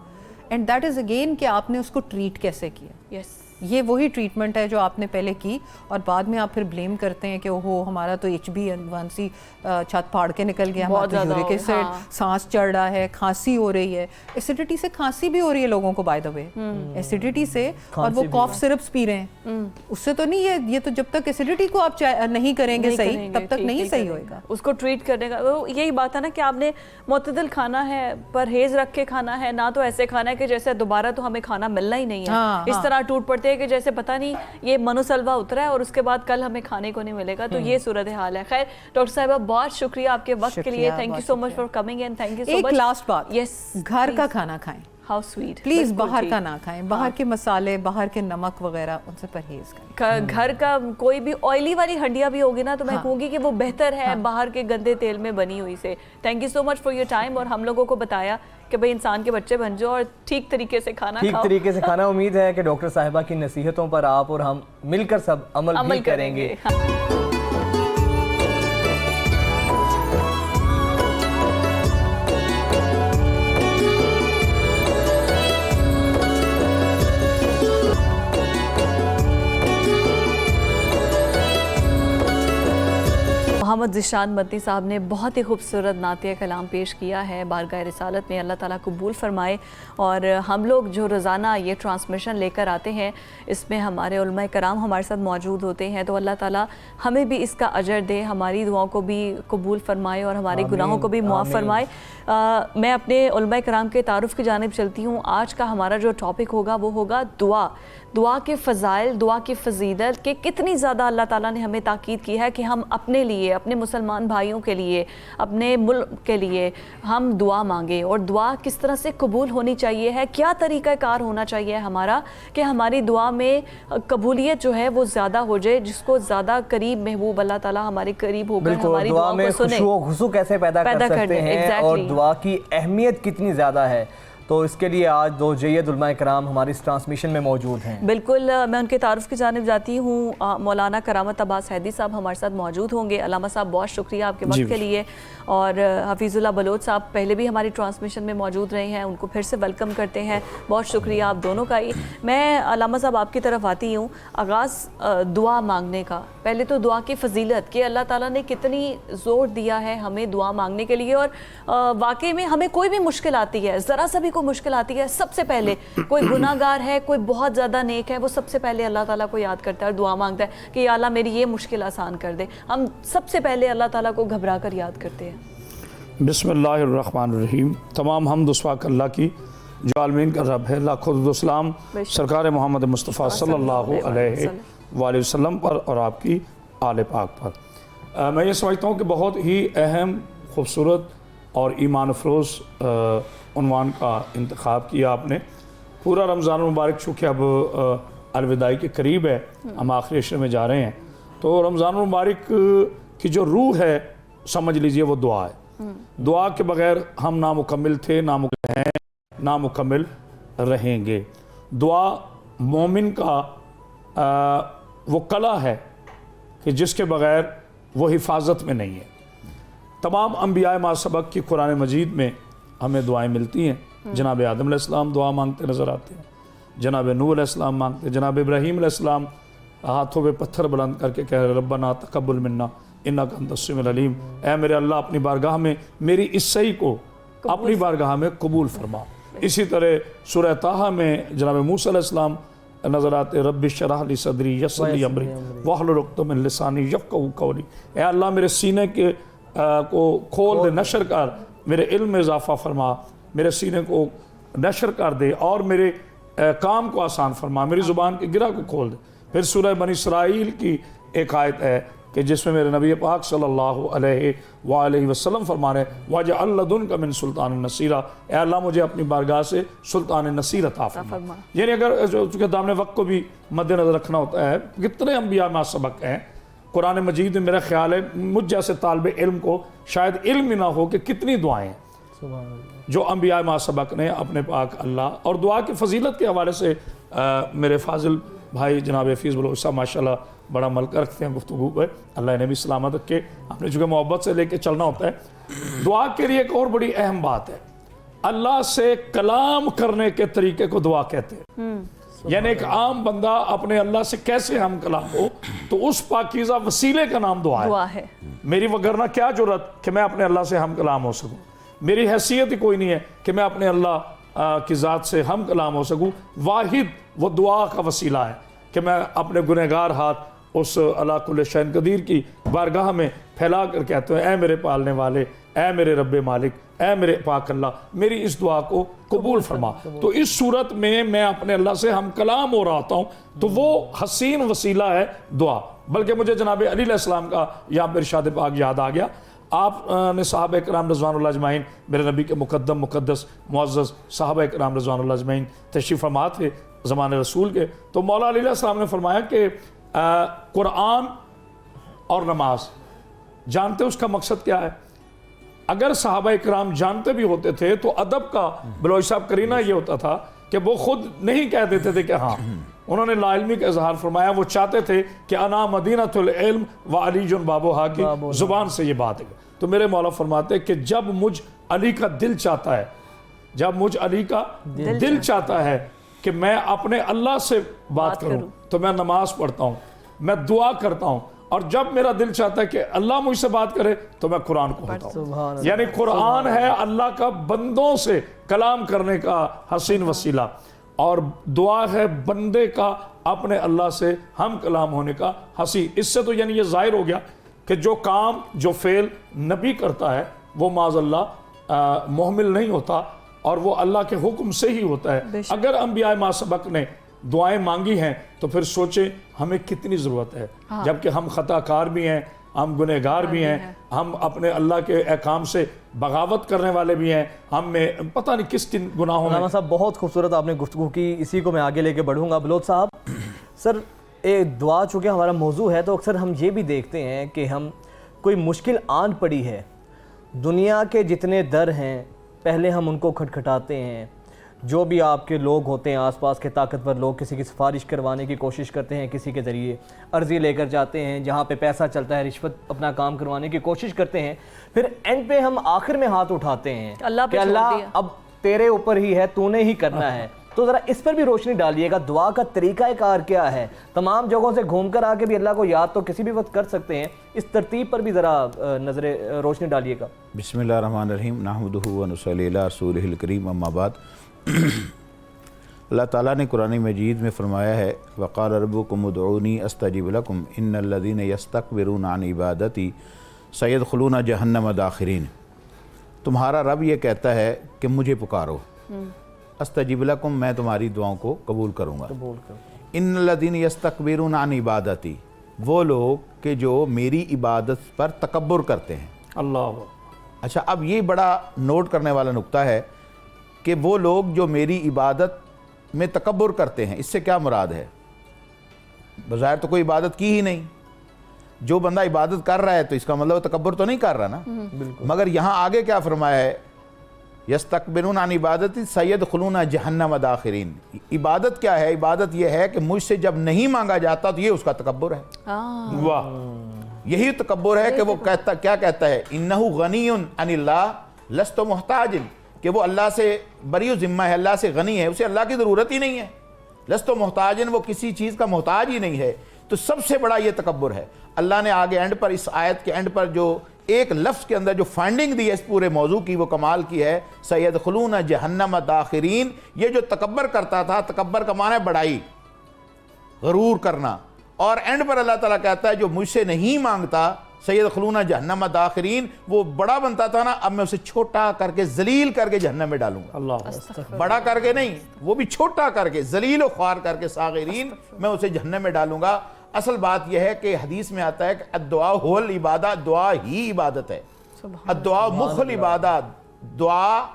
[SPEAKER 3] and that is again कि आपने उसको ट्रीट कैसे किया।
[SPEAKER 1] यस,
[SPEAKER 3] ये वही ट्रीटमेंट है जो आपने पहले की, और बाद में आप फिर ब्लेम करते हैं कि ओहो हमारा तो HbA1c छत फाड़ के निकल गया, हमारा तो यूरिक एसिड, सांस चढ़ रहा है, खांसी हो रही है। एसिडिटी से खांसी भी हो रही है लोगों को, बाय द वे, एसिडिटी से, और वो कॉफ सिरप्स पी रहे हैं, उससे तो नहीं है। ये तो जब तक एसिडिटी को आप नहीं करेंगे सही, तब तक नहीं सही होएगा।
[SPEAKER 1] उसको ट्रीट करने का यही बात है ना कि आपने मुतदल खाना है, परहेज रख के खाना है, ना तो ऐसे खाना है कि जैसे दोबारा तो हमें खाना मिलना ही नहीं है। इस तरह टूट पड़ते हैं कि जैसे पता नहीं ये मनोसलवा उतरा है और उसके बाद कल हमें खाने को नहीं मिलेगा। तो ये सूरत हाल है। खैर डॉक्टर साहिबा, बहुत शुक्रिया आपके वक्त के लिए। Thank you so much for coming and thank you so much.
[SPEAKER 3] एक लास्ट बात,
[SPEAKER 1] यस,
[SPEAKER 3] घर का खाना खाएं,
[SPEAKER 1] हाउ स्वीट।
[SPEAKER 3] प्लीज बाहर का ना खाएं, बाहर के मसाले, बाहर के नमक वगैरह, उनसे परहेज करें।
[SPEAKER 1] घर का कोई भी ऑयली वाली हड्डियां भी होगी ना, तो मैं कहूँगी कि वो बेहतर है बाहर के गंदे तेल में बनी हुई से। Thank you so much for your time, और हम लोगों को बताया कि भाई इंसान के बच्चे बन जाओ और ठीक तरीके से खाना खाओ।
[SPEAKER 2] ठीक तरीके से खाना। उम्मीद है कि डॉक्टर साहिबा की नसीहतों पर आप और हम मिलकर सब अमल भी करेंगे।
[SPEAKER 1] मोहम्मद ज़िशान मदनी साहब ने बहुत ही खूबसूरत नातिया कलाम पेश किया है। बारगाह रिसालत में अल्लाह ताला कबूल फरमाए। और हम लोग जो रोज़ाना ये ट्रांसमिशन लेकर आते हैं, इसमें हमारे उलमा कराम हमारे साथ मौजूद होते हैं, तो अल्लाह ताला हमें भी इसका अजर दे, हमारी दुआओं को भी कबूल फरमाए और हमारे गुनाहों को भी मुआफ़ फरमाए। मैं अपने उलमा कराम के तारुफ़ की जानिब चलती हूँ। आज का हमारा जो टॉपिक होगा वो होगा दुआ। दुआ के फ़ज़ाइल, दुआ की फ़जीलत के कितनी ज़्यादा अल्लाह ताला ने हमें ताकीद की है कि हम अपने लिए, अपने मुसलमान भाइयों के लिए, अपने मुल्क के लिए हम दुआ मांगे। और दुआ किस तरह से कबूल होनी चाहिए है, क्या तरीक़ाकार होना चाहिए हमारा कि हमारी दुआ में कबूलियत जो है वो ज़्यादा हो जाए, जिसको ज़्यादा करीब महबूब अल्लाह ताला हमारे करीब होकर हमारी दुआ को सुने।
[SPEAKER 2] खुशू कैसे पैदा कर सकते हैं और दुआ की अहमियत कितनी ज़्यादा है, तो इसके लिए आज दो जय्यद उलमा कराम हमारी इस ट्रांसमिशन में मौजूद हैं।
[SPEAKER 1] बिल्कुल, मैं उनके तारुफ़ की जानिब जाती हूँ। मौलाना करामत अब्बास हैदी साहब हमारे साथ मौजूद होंगे। अल्लामा साहब, बहुत शुक्रिया आपके वक्त के लिए। और हफीज़ुल्लाह बलोच साहब पहले भी हमारी ट्रांसमिशन में मौजूद रहे हैं, उनको फिर से वेलकम करते हैं। बहुत शुक्रिया आप दोनों का ही। मैं अल्लामा साहब आपकी तरफ आती हूँ। आगाज़ दुआ मांगने का, पहले तो दुआ की फ़जीलत कि अल्लाह ताला ने कितनी ज़ोर दिया है हमें दुआ मांगने के लिए। और वाकई में हमें कोई भी मुश्किल आती है, ज़रा सा भी कोई मुश्किल आती है, सबसे पहले कोई गुनाहगार है, कोई बहुत ज़्यादा नेक है, वो सबसे पहले अल्लाह ताला को याद करता है और दुआ मांगता है कि या अल्लाह मेरी ये मुश्किल आसान कर दे। हम सबसे पहले अल्लाह ताला को घबरा कर याद करते हैं।
[SPEAKER 4] बिस्मिल्लाहिर्रहमानिर्रहीम। तमाम हम्द वस्वाक अल्लाह की जो आलमीन का रब है। लाखों दुरुद सरकार मोहम्मद मुस्तफ़ा सल्लल्लाहु अलैहि वसल्लम पर और आपकी आले पाक पर। मैं ये समझता हूँ कि बहुत ही अहम, खूबसूरत और ईमान अफरोज़ उन्वान का इंतखाब किया आपने। पूरा रमज़ान मुबारक चूँकि अब अलविदाई के करीब है, हम आखिरी अशरे में जा रहे हैं, तो रमज़ान मुबारक की जो रूह है समझ लीजिए वो दुआ है। दुआ के बगैर हम नामुकम्मिल थे, नामुकम्मिल हैं, नामुकम्मिल रहेंगे। दुआ मोमिन का वो कला है कि जिसके बगैर वो हिफाजत में नहीं है। तमाम अम्बिया मासबक की कुरान मजीद में हमें दुआएं मिलती हैं। जनाब आदम अलैहिस्सलाम दुआ मांगते नज़र आते हैं, जनाब नूह अलैहिस्सलाम मांगते, जनाब इब्राहीम अलैहिस्सलाम हाथों पे पत्थर बुलंद करके कह रहे रब्बना तक़ब्बल मिन्ना इन्नका अंतस समीउल अलीम, ऐ मेरे अल्लाह अपनी बारगाह में मेरी इस सही को अपनी बारगाह में कबूल फरमा। इसी तरह सूरह ताहा में जनाब मूसा अलैहिस्सलाम नज़र आते, रब्बि शरह ली सदरी यस्सिर ली अमरी वहलुल उक़दतम मिन लिसानी यफ़क़हू क़ौली, ऐ अल्लाह मेरे सीने के को खोल दे, नशर कर, मेरे इल्म में इजाफ़ा फरमा, मेरे सीने को नशर कर दे और मेरे काम को आसान फरमा, मेरी ज़ुबान के गिरा को खोल दे। फिर सूरह बनी इसराइल की एक आयत है कि जिसमें मेरे नबी पाक सल्लल्लाहु अलैहि वसल्लम फरमा रहे वजअल लदुनका मिन सुल्तान नसीरा, ऐ अल्लाह मुझे अपनी बारगाह से सुल्तान नसीर अता फरमा। यानी अगर चूँकि दामने वक्त को भी मद्देनज़र रखना होता है, कितने अम्बिया मा सबक हैं कुरान मजीद में, मेरा ख्याल है मुझ जैसे तालिब इल्म को शायद इल्म ही ना हो कि कितनी दुआएँ हैं जो अम्बिया मा सबक ने अपने पाक अल्लाह। और दुआ की फजीलत के हवाले से मेरे फाजिल भाई जनाब हफीज़ बलोच साहब माशाल्लाह बड़ा मलका रखते हैं गुफ्तगू पर, अल्लाह ने भी सलामत रखे। हमने चूँकि मोहब्बत से लेके चलना होता है। दुआ के लिए एक और बड़ी अहम बात है, अल्लाह से कलाम करने के तरीके को दुआ कहते हैं। यानी एक आम बंदा अपने अल्लाह से कैसे हम कलाम हो, तो उस पाकीज़ा वसीले का नाम दुआ है। मेरी वगरना क्या जुर्रत कि मैं अपने अल्लाह से हम कलाम हो सकूँ, मेरी हैसियत ही कोई नहीं है कि मैं अपने अल्लाह की ज़ात से हम कलाम हो सकूँ। वाहिद वो दुआ का वसीला है कि मैं अपने गुनहगार हाथ उस अला कुल्ल शैइन कदीर की बारगाह में फैला कर कहते हैं, ऐ मेरे पालने वाले, ऐ मेरे रब्बे मालिक, ऐ मेरे पाक अल्लाह, मेरी इस दुआ को कबूल फरमा। तो इस सूरत में मैं अपने अल्लाह से हम कलाम हो रहा होता हूँ, तो वो हसीन वसीला है दुआ। बल्कि मुझे जनाब अली अलैहिस्सलाम का यहाँ पर इरशाद पाक याद आ गया। आपने साहबा इकराम रज़वानुल्लाह अजमाइन, मेरे नबी के मुकद्दम मुक़द्दस मुअज़्ज़ज़ साहबा इकराम रज़वानुल्लाह अजमाइन तशरीफ़ फरमा थे ज़माने रसूल के। तो मौला अली अलैहिस्सलाम ने फरमाया कि कुरान और नमाज, जानते उसका मकसद क्या है? अगर साहबा इकराम जानते भी होते थे तो अदब का बलोच साहब करीना ये होता था कि वो खुद नहीं कह देते थे कि हाँ, उन्होंने लाइल्मी का इजहार फरमाया। वो चाहते थे कि अना मदीनतुल इल्म व अलीजुन बाबुहा की जुबान से ये बात है। तो मेरे मौला फरमाते कि जब मुझ अली का दिल चाहता है, जब मुझ अली का दिल चाहता है कि मैं अपने अल्लाह से बात करूं, तो मैं नमाज पढ़ता हूं, मैं दुआ करता हूं। और जब मेरा दिल चाहता है कि अल्लाह मुझसे बात करे तो मैं कुरान को पढ़ता हूं। यानी कुरान है अल्लाह का बंदों से कलाम करने का हसीन वसीला, और दुआ है बंदे का अपने अल्लाह से हम कलाम होने का हसी। इससे तो यानी ये जाहिर हो गया कि जो काम जो फेल नबी करता है वो माज़अल्लाह मुहमिल नहीं होता, और वो अल्लाह के हुक्म से ही होता है। अगर अम्बिया मासबक ने दुआएं मांगी हैं तो फिर सोचें हमें कितनी ज़रूरत है। हाँ। जबकि हम ख़ताकार भी हैं, हम गुनहगार भी हैं, हम अपने अल्लाह के अहकाम से बगावत करने वाले भी हैं, हम में पता नहीं किस किन गुनाहों में।
[SPEAKER 2] साहब बहुत खूबसूरत आपने गुफ्तगू की, इसी को मैं आगे लेके बढ़ूँगा। बलोच साहब सर, दुआ चूँकि हमारा मौजू है तो अक्सर हम ये भी देखते हैं कि हम कोई मुश्किल आन पड़ी है, दुनिया के जितने दर हैं पहले हम उनको खटखटाते हैं। जो भी आपके लोग होते हैं आसपास के ताकतवर लोग, किसी की सिफारिश करवाने की कोशिश करते हैं, किसी के ज़रिए अर्ज़ी लेकर जाते हैं, जहाँ पे पैसा चलता है रिश्वत अपना काम करवाने की कोशिश करते हैं। फिर एंड पे हम आखिर में हाथ उठाते हैं कि अल्लाह अब तेरे ऊपर ही है, तूने ही करना है। तो ज़रा इस पर भी रोशनी डालिएगा, दुआ का तरीक़ाकार क्या है? तमाम जगहों से घूम कर आके भी अल्लाह को याद तो किसी भी वक्त कर सकते हैं, इस तरतीब पर भी ज़रा नज़र रोशनी डालिएगा।
[SPEAKER 5] बिस्मिल्लाहिर्रहमानिर्रहीम नहमदुहु व नुसल्ली अला रसूलिहिल करीम अम्मा बाद। अल्लाह ताला ने कुरान मजीद में फ़रमाया है, वक़ाल रब्बुकुम उदऊनी अस्तजिब लकुम इन्नल्लज़ीना यस्तकबिरूना अन इबादती सयदखुलूना जहन्नम दाखिरीन। तुम्हारा रब ये कहता है कि मुझे पुकारो, अस्तजिब लकुम, मैं तुम्हारी दुआओं को कबूल करूँगा। इन्नल्लज़ीना यस्तकबिरूना अन इबादती, वो लोग कि जो मेरी इबादत पर तकब्बुर करते हैं। अल्लाह। अच्छा, अब ये बड़ा नोट करने वाला नुक्ता है कि वो लोग जो मेरी इबादत में तकब्बुर करते हैं, इससे क्या मुराद है? बज़ाहिर तो कोई इबादत की ही नहीं। जो बंदा इबादत कर रहा है तो इसका मतलब तकब्बुर तो नहीं कर रहा ना। बिल्कुल। मगर यहाँ आगे क्या फरमाया है, यस्तकबिरून अन इबादती सयदखुलूना जहन्नम दाखिरीन। इबादत क्या है? इबादत यह है कि मुझसे जब नहीं मांगा जाता तो ये उसका तकब्बुर है।
[SPEAKER 4] वाह।
[SPEAKER 5] यही तकब्बुर है कि वो कहता क्या कहता है, इन्नहु गनीयुन अनिल्लाह लस्तु मुहताजिन, कि वो अल्लाह से बरी ज़िम्मा है, अल्लाह से गनी है, उसे अल्लाह की ज़रूरत ही नहीं है। लस्तु मुहताजिन, वो किसी चीज़ का मोहताज ही नहीं है। तो सबसे बड़ा ये तकब्बुर है। अल्लाह ने आगे एंड पर, इस आयत के एंड पर जो एक लफ्ज़ के अंदर जो फाइंडिंग दी है इस पूरे मौजू की, वो कमाल की है, सयदखुलून जहन्नम दाखिरीन। ये जो तकब्बर करता था, तकब्बर का माना है बड़ाई, गरूर करना, और एंड पर अल्लाह ताला कहता है जो मुझसे नहीं मांगता, सयदखुलून जहन्नम दाखिरीन, वो बड़ा बनता था ना, अब मैं उसे छोटा करके जलील करके जहन्नम में डालूंगा।
[SPEAKER 4] अल्लाह
[SPEAKER 5] बड़ा करके नहीं, वो भी छोटा करके, जलील व ख्वार करके, सागिरीन, मैं उसे जहन्नम में डालूंगा। असल बात यह है कि हदीस में आता है कि दुआ हुवल इबादत, दुआ ही इबादत है। दुआ मुखल इबादत, दुआ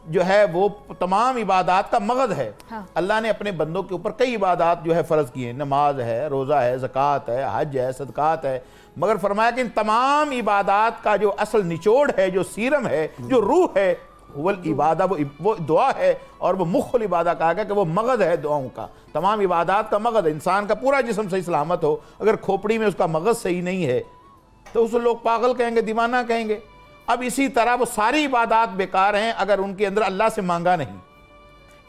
[SPEAKER 5] जो है वो तमाम इबादत का मगज़ है। अल्लाह ने अपने बंदों के ऊपर कई इबादत जो है फ़र्ज़ किए, नमाज है, रोज़ा है, ज़कात है, हज है, सदक़ात है, मगर फरमाया कि इन तमाम इबादत का जो असल निचोड़ है, जो सीरम है, जो रूह है, हुवल इबादा, वो दुआ है। और वो मुख्ल इबादा कहा गया कि वो मगज़ है दुआओं का, तमाम इबादत का मगज़। इंसान का पूरा जिस्म सही सलामत हो, अगर खोपड़ी में उसका मगज़ सही नहीं है तो उसे लोग पागल कहेंगे, दीवाना कहेंगे। अब इसी तरह वो सारी इबादत बेकार हैं अगर उनके अंदर अल्लाह से मांगा नहीं।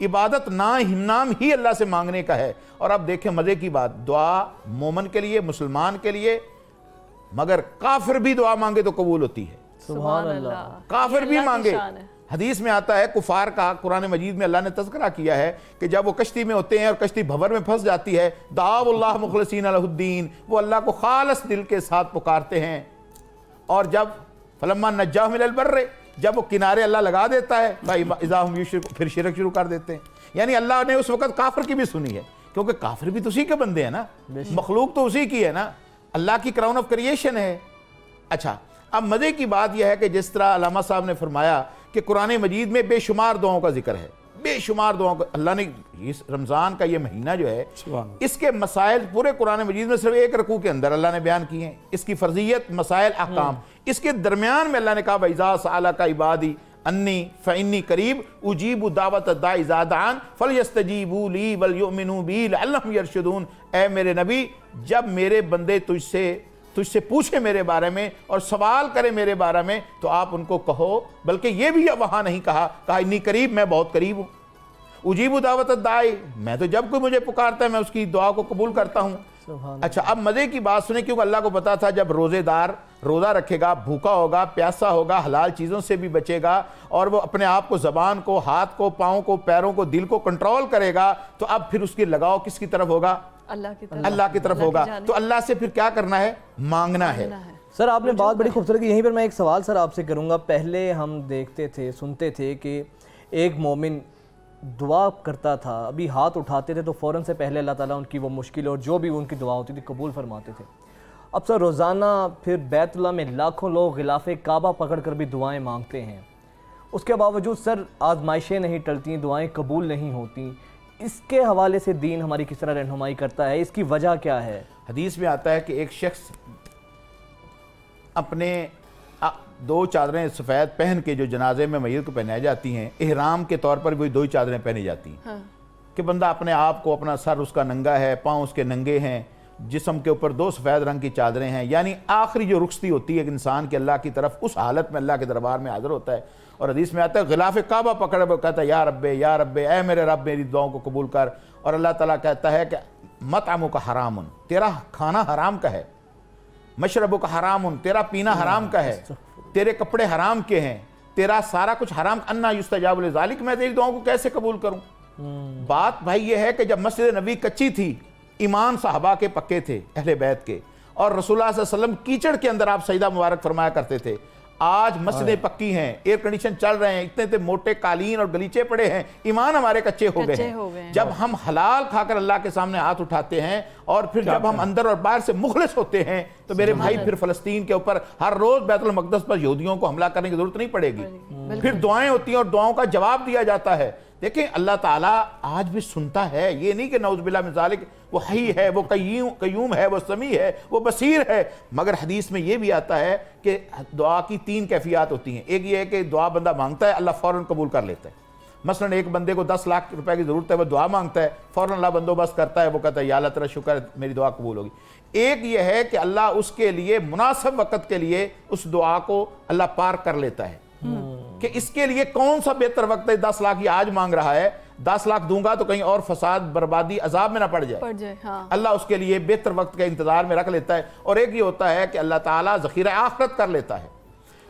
[SPEAKER 5] इबादत नाम ही अल्लाह से मांगने का है। और अब देखें मज़े की बात, दुआ मोमन के लिए, मुसलमान के लिए, मगर काफिर भी दुआ मांगे तो कबूल होती है।
[SPEAKER 1] सुभान अल्लाह,
[SPEAKER 5] काफिर भी
[SPEAKER 1] अल्लाह की
[SPEAKER 5] मांगे।
[SPEAKER 1] शान है।
[SPEAKER 5] हदीस में आता है कुफार का, कुरान मजीद में अल्लाह ने तज़किरा किया है कि जब वो कश्ती में होते हैं और कश्ती भंवर में फंस जाती है, दावुल्लाह मुखलिसीन लहुद्दीन, वो अल्लाह को खालिस दिल के साथ पुकारते हैं। और जब फलम्मा नज्जाहुम मिनल बर्र, जब वो किनारे अल्लाह लगा देता है, इज़ा हुम युश्रिकून, फिर शिरक शुरू कर देते हैं। यानी अल्लाह ने उस वक्त काफिर की भी सुनी है, क्योंकि काफिर भी तो उसी के बंदे हैं ना, मखलूक तो उसी की है ना, अल्लाह की क्राउन ऑफ क्रिएशन है। अच्छा, अब मज़े की बात यह है कि जिस तरह अल्लामा साहब ने फरमाया कि कुरान मजीद में बेशुमार दुआओं का जिक्र है, बेशुमार दुआओं का अल्लाह ने, इस रमज़ान का ये महीना जो है, इसके मसाइल पूरे कुरान मजीद में सिर्फ एक रकू के अंदर अल्लाह ने बयान किए हैं, इसकी फर्जियत, मसाइल, अहकाम। इसके दरमियान में अल्लाह ने कहा वइज़ा सअलका इबादी अन्नी फ़इन्नी करीब उजीबु दावत दाई इज़ा दान फलयस्तजीबू ली वलयुमिनू बी लअल्लहुम यरशुदून। ए मेरे नबी, जब मेरे बंदे तुझसे पूछे मेरे बारे में और सवाल करे मेरे बारे में, तो आप उनको कहो, बल्कि ये भी वहाँ नहीं कहा इन्नी करीब, मैं बहुत करीब हूँ। उजीबु दावत दाई, मैं तो जब कोई मुझे पुकारता है मैं उसकी दुआ को कबूल करता हूँ। अच्छा, अब मज़े की बात सुने, क्योंकि अल्लाह को पता था जब रोज़ेदार रोज़ा रखेगा, भूखा होगा, प्यासा होगा, हलाल चीज़ों से भी बचेगा, और वो अपने आप को, ज़बान को, हाथ को, पाँव को, पैरों को, दिल को कंट्रोल करेगा, तो अब फिर उसकी लगाव किसकी तरफ होगा? अल्लाह की तरफ होगा। तो अल्लाह से फिर क्या करना है? मांगना है।
[SPEAKER 2] सर आपने बात बड़ी खूबसूरत की। यहीं पर मैं एक सवाल सर आपसे करूँगा। पहले हम देखते थे, सुनते थे कि एक मोमिन दुआ करता था, अभी हाथ उठाते थे तो फ़ौरन से पहले अल्लाह ताला उनकी वो मुश्किल और जो भी उनकी दुआ होती थी कबूल फरमाते थे। अब सर रोज़ाना फिर बैतुल्लाह में लाखों लोग गिलाफ़े काबा पकड़ कर भी दुआएं मांगते हैं, उसके बावजूद सर आजमाइशें नहीं टलती, दुआएं कबूल नहीं होती। इसके हवाले से दीन हमारी किस तरह रहनुमाई करता है, इसकी वजह क्या है?
[SPEAKER 5] हदीस में आता है कि एक शख्स अपने दो चादरें सफ़ेद पहन के, जो जनाजे में मैयत को पहनाई जाती हैं, इहराम के तौर पर वही दो ही चादरें पहनी जाती हैं। कि बंदा अपने आप को, अपना सर उसका नंगा है, पाँव उसके नंगे हैं, जिस्म के ऊपर दो सफ़ेद रंग की चादरें हैं, यानी आखिरी जो रुखसती होती है इंसान के अल्लाह की तरफ, उस हालत में अल्लाह के दरबार में हाजिर होता है। और हदीस में आता है गिलाफ़े काबा पकड़ कहता है या रब्बे, ऐ मेरे रब, मेरी दुआओं को कबूल कर। और अल्लाह ताला कहता है कि मतअमु का हरामुन, तेरा खाना हराम का है, मशरबु का हरामुन, तेरा पीना हराम का है, तेरे कपड़े हराम के हैं, तेरा सारा कुछ हराम। अन्ना युस्तजाबु लिज़ालिक, मैं तेरी दुआओं को कैसे कबूल करूं? बात भाई ये है कि जब मस्जिद नबी कच्ची थी, ईमान साहबा के पक्के थे, अहले बैत के, और रसूलुल्लाह सल्लल्लाहु अलैहि वसल्लम कीचड़ के अंदर आप सजदा मुबारक फरमाया करते थे। आज मस्जिदें पक्की हैं, एयर कंडीशन चल रहे हैं, इतने मोटे कालीन और गलीचे पड़े हैं, ईमान हमारे कच्चे हो गए हैं। जब हम हलाल खाकर अल्लाह के सामने हाथ उठाते हैं और फिर जब हम अंदर और बाहर से मुखलिस होते हैं, तो मेरे भाई फिर फ़लस्तीन के ऊपर हर रोज बैतुल मक़दस पर यहूदियों को हमला करने की जरूरत नहीं पड़ेगी। फिर दुआएं होती हैं और दुआओं का जवाब दिया जाता है। देखिए अल्लाह ताला आज भी सुनता है, ये नहीं कि नौज़ुबिल्लाह मिन ज़ालिक, वो हई है, वो कय्यूम है, वो समी है, वो बसीर है। मगर हदीस में ये भी आता है कि दुआ की तीन कैफियत होती हैं। एक ये है कि दुआ बंदा मांगता है, अल्लाह फ़ौरन कबूल कर लेता है। मसलन एक बंदे को 10 लाख रुपए की ज़रूरत है, वो दुआ मांगता है, फ़ौरन अल्लाह बंदोबस्त करता है, वो कहता है या अल्लाह तेरा शुक्र है मेरी दुआ कबूल होगी। एक ये है कि अल्लाह उसके लिए मुनासिब वक़्त के लिए उस दुआ को अल्लाह पार कर लेता है कि इसके लिए कौन सा बेहतर वक्त है। 10 लाख ये आज मांग रहा है, 10 लाख दूंगा तो कहीं और फसाद, बर्बादी, अजाब में ना पड़ जाए,
[SPEAKER 1] हाँ।
[SPEAKER 5] अल्लाह उसके लिए बेहतर वक्त के इंतजार में रख लेता है। और एक ये होता है कि अल्लाह ताला ज़ख़ीरा आखिरत कर लेता है।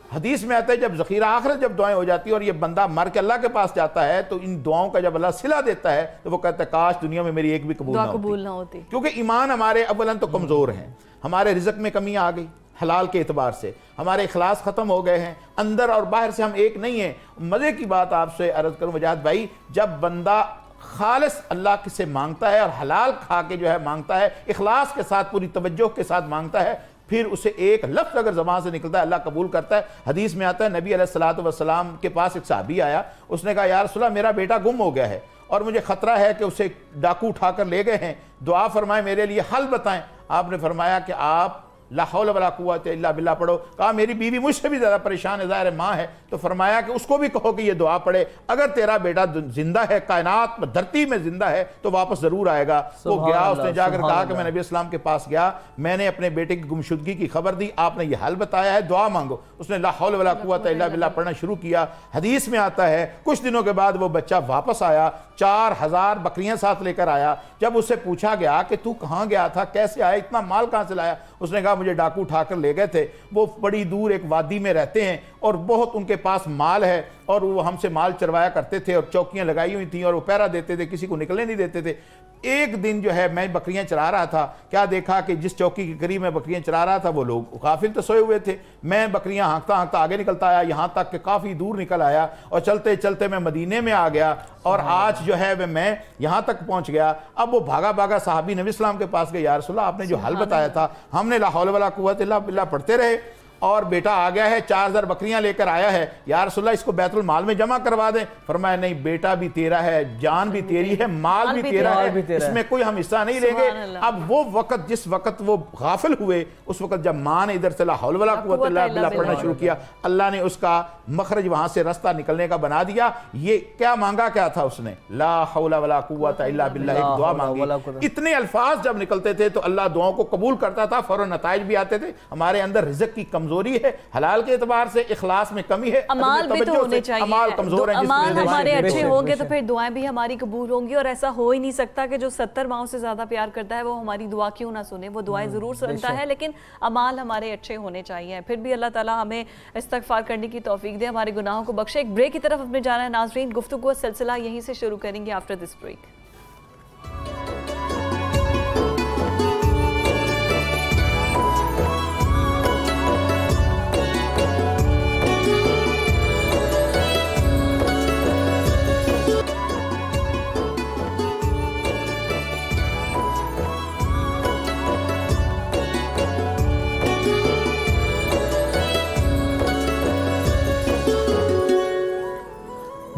[SPEAKER 5] हदीस में आता है जब ज़ख़ीरा आखिरत, जब दुआएं हो जाती है और ये बंदा मर के अल्लाह के पास जाता है तो इन दुआओं का जब अल्लाह सिला देता है तो वो कहता है काश दुनिया में मेरी एक भी कबूल ना होती। क्योंकि ईमान हमारे अव्वलन तो कमज़ोर हैं, हमारे रिज़्क़ में कमी आ गई हलाल के एतबार से, हमारे इखलास ख़त्म हो गए हैं, अंदर और बाहर से हम एक नहीं हैं। मज़े की बात आपसे अर्ज़ करूँ वजाहत भाई, जब बंदा खालिस अल्लाह से मांगता है और हलाल खा के जो है मांगता है, इखलास के साथ पूरी तवज्जो के साथ मांगता है, फिर उसे एक लफ्ज़ अगर ज़बान से निकलता है अल्लाह कबूल करता है। हदीस में आता है नबी अलैहिस्सलातु वस्सलाम के पास एक सहाबी आया, उसने कहा या रसूलल्लाह मेरा बेटा गुम हो गया है और मुझे ख़तरा है कि उसे डाकू उठाकर ले गए हैं, दुआ फरमाएं मेरे लिए, हल बताएं। आपने फरमाया कि आप ला हौल वला कुव्वत इल्ला बिल्लाह पढ़ो। कहा मेरी बीवी मुझसे भी ज़्यादा परेशान है, ज़ाहिर माँ है, तो फरमाया कि उसको भी कहो कि ये दुआ पढ़े, अगर तेरा बेटा जिंदा है, कायनात में धरती में जिंदा है तो वापस ज़रूर आएगा। वो गया, उसने जाकर कहा कि मैं नबी इस्लाम के पास गया, मैंने अपने बेटे की गुमशुदगी की खबर दी, आपने ये हल बताया है, दुआ मांगो। उसने ला हौल वला कुव्वत इल्ला बिल्लाह पढ़ना शुरू किया। हदीस में आता है कुछ दिनों के बाद वो बच्चा वापस आया, 4000 बकरियां साथ लेकर आया। जब उससे पूछा गया कि तू कहाँ गया था, कैसे आया, इतना माल कहाँ से लाया, उसने कहा मुझे डाकू उठाकर ले गए थे। वो बड़ी दूर एक वादी में रहते हैं और बहुत उनके पास माल है और वो हमसे माल चरवाया करते थे और चौकियां लगाई हुई थी और वो पहरा देते थे, किसी को निकलने नहीं देते थे। एक दिन जो है मैं बकरियां चरा रहा था, क्या देखा कि जिस चौकी के करीब मैं बकरियां चरा रहा था वो लोग काफिल तो सोए हुए थे। मैं बकरियां हाँकता हाँकता आगे निकलता आया, यहाँ तक कि काफ़ी दूर निकल आया और चलते चलते मैं मदीने में आ गया और आज जो है मैं यहाँ तक पहुँच गया। अब वो भागा भागा साहबी नबी इस्लाम के पास गए, या रसूलल्लाह आपने जो हल बताया था, हमने ला हौल वला कुव्वत इल्ला बिल्लाह पढ़ते रहे और बेटा आ गया है, 4000 बकरियां लेकर आया है, या रसूलल्लाह इसको बैतुल माल में जमा करवा दें। फरमाया नहीं, बेटा भी तेरा है, जान भी तेरी है, माल भी तेरा है, इसमें कोई हम हिस्सा नहीं लेंगे। अब वो वक्त, जिस वक्त वो गाफिल हुए, उस वक्त जब माँ ने इधर से ला हौल वला कुव्वत इल्ला बिल्लाह पढ़ना शुरू किया, अल्लाह ने उसका मखरज वहां से रास्ता निकलने का बना दिया। ये क्या मांगा, क्या था उसने, ला हौला वला कुव्वत इल्ला बिल्लाह, एक दुआ मांगी। इतने अल्फाज जब निकलते थे तो अल्लाह दुआओं को कबूल करता था, फौरन नताइज भी आते थे। हमारे अंदर रिज़्क़ की कमजोरी है, हलाल के एतबार से इखलास में कमी है,
[SPEAKER 1] अमाल भी तो होने चाहिए,
[SPEAKER 5] अमाल कमजोर है,
[SPEAKER 1] अमाल हमारे अच्छे होंगे तो फिर दुआएं भी हमारी कबूल होंगी। और ऐसा हो ही नहीं सकता कि जो 70 माओं से ज्यादा प्यार करता है वो हमारी दुआ क्यों ना सुने, वो दुआएं जरूर सुनता है, लेकिन अमाल हमारे अच्छे होने चाहिए। फिर भी अल्लाह ताला हमें इस्तगफार करने की तौफीक दे, हमारे गुनाहों को बख्शे। एक ब्रेक की तरफ अपने जाना है नाज़रीन, गुफ्तगू का सिलसिला यहीं से शुरू करेंगे आफ्टर दिस ब्रेक।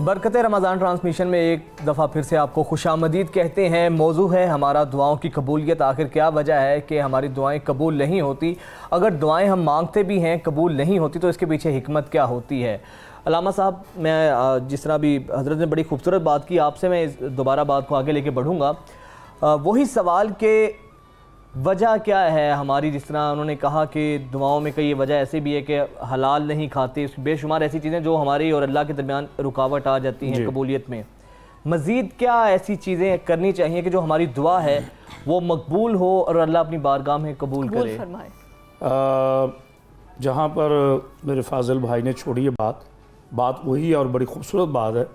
[SPEAKER 2] बरकत रमज़ान ट्रांसमिशन में एक दफ़ा फिर से आपको खुशामदीद कहते हैं। मौजू है हमारा दुआओं की कबूलियत। आखिर क्या वजह है कि हमारी दुआएं कबूल नहीं होती? अगर दुआएं हम मांगते भी हैं कबूल नहीं होती तो इसके पीछे हिकमत क्या होती है? अल्लामा साहब, मैं जिस तरह भी हज़रत ने बड़ी खूबसूरत बात की, आपसे मैं दोबारा बात को आगे लेके बढ़ूँगा। वही सवाल के वजह क्या है हमारी, जिस तरह उन्होंने कहा कि दुआओं में कई वजह ऐसी भी है कि हलाल नहीं खाते, बेशुमार ऐसी चीज़ें जो हमारी और अल्लाह के दरमियान रुकावट आ जाती हैं कबूलियत में। मज़ीद क्या ऐसी चीज़ें करनी चाहिए कि जो हमारी दुआ है वो मकबूल हो और अल्लाह अपनी बारगाह में कबूल करे?
[SPEAKER 4] जहाँ पर मेरे फाजिल भाई ने छोड़ी है बात वही है और बड़ी खूबसूरत बात है।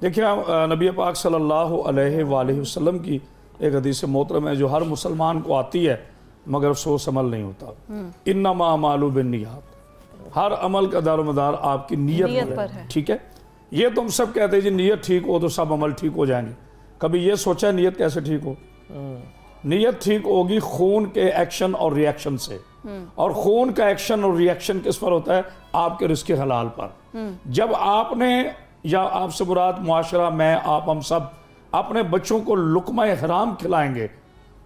[SPEAKER 4] देखिए, नबी पाक सल्लल्लाहु अलैहि वसल्लम की एक हदीस मोहतरम है जो हर मुसलमान को आती है मगर अफसोस अमल नहीं होता। इन्नमा अमालु बिन्नियात, हर अमल का दारोमदार आपकी नीयत पर है। ठीक है, ये तुम सब कहते हैं जी नीयत ठीक हो तो सब अमल ठीक हो जाएंगे। कभी ये सोचा है नीयत कैसे ठीक हो? नीयत ठीक होगी खून के एक्शन और रिएक्शन से, और खून का एक्शन और रिएक्शन किस पर होता है? आपके रिज़्क़ हलाल पर। जब आपने, या आपसे मुराद मुआशरा, मैं, आप, हम सब अपने बच्चों को लुक़मा हराम खिलाएंगे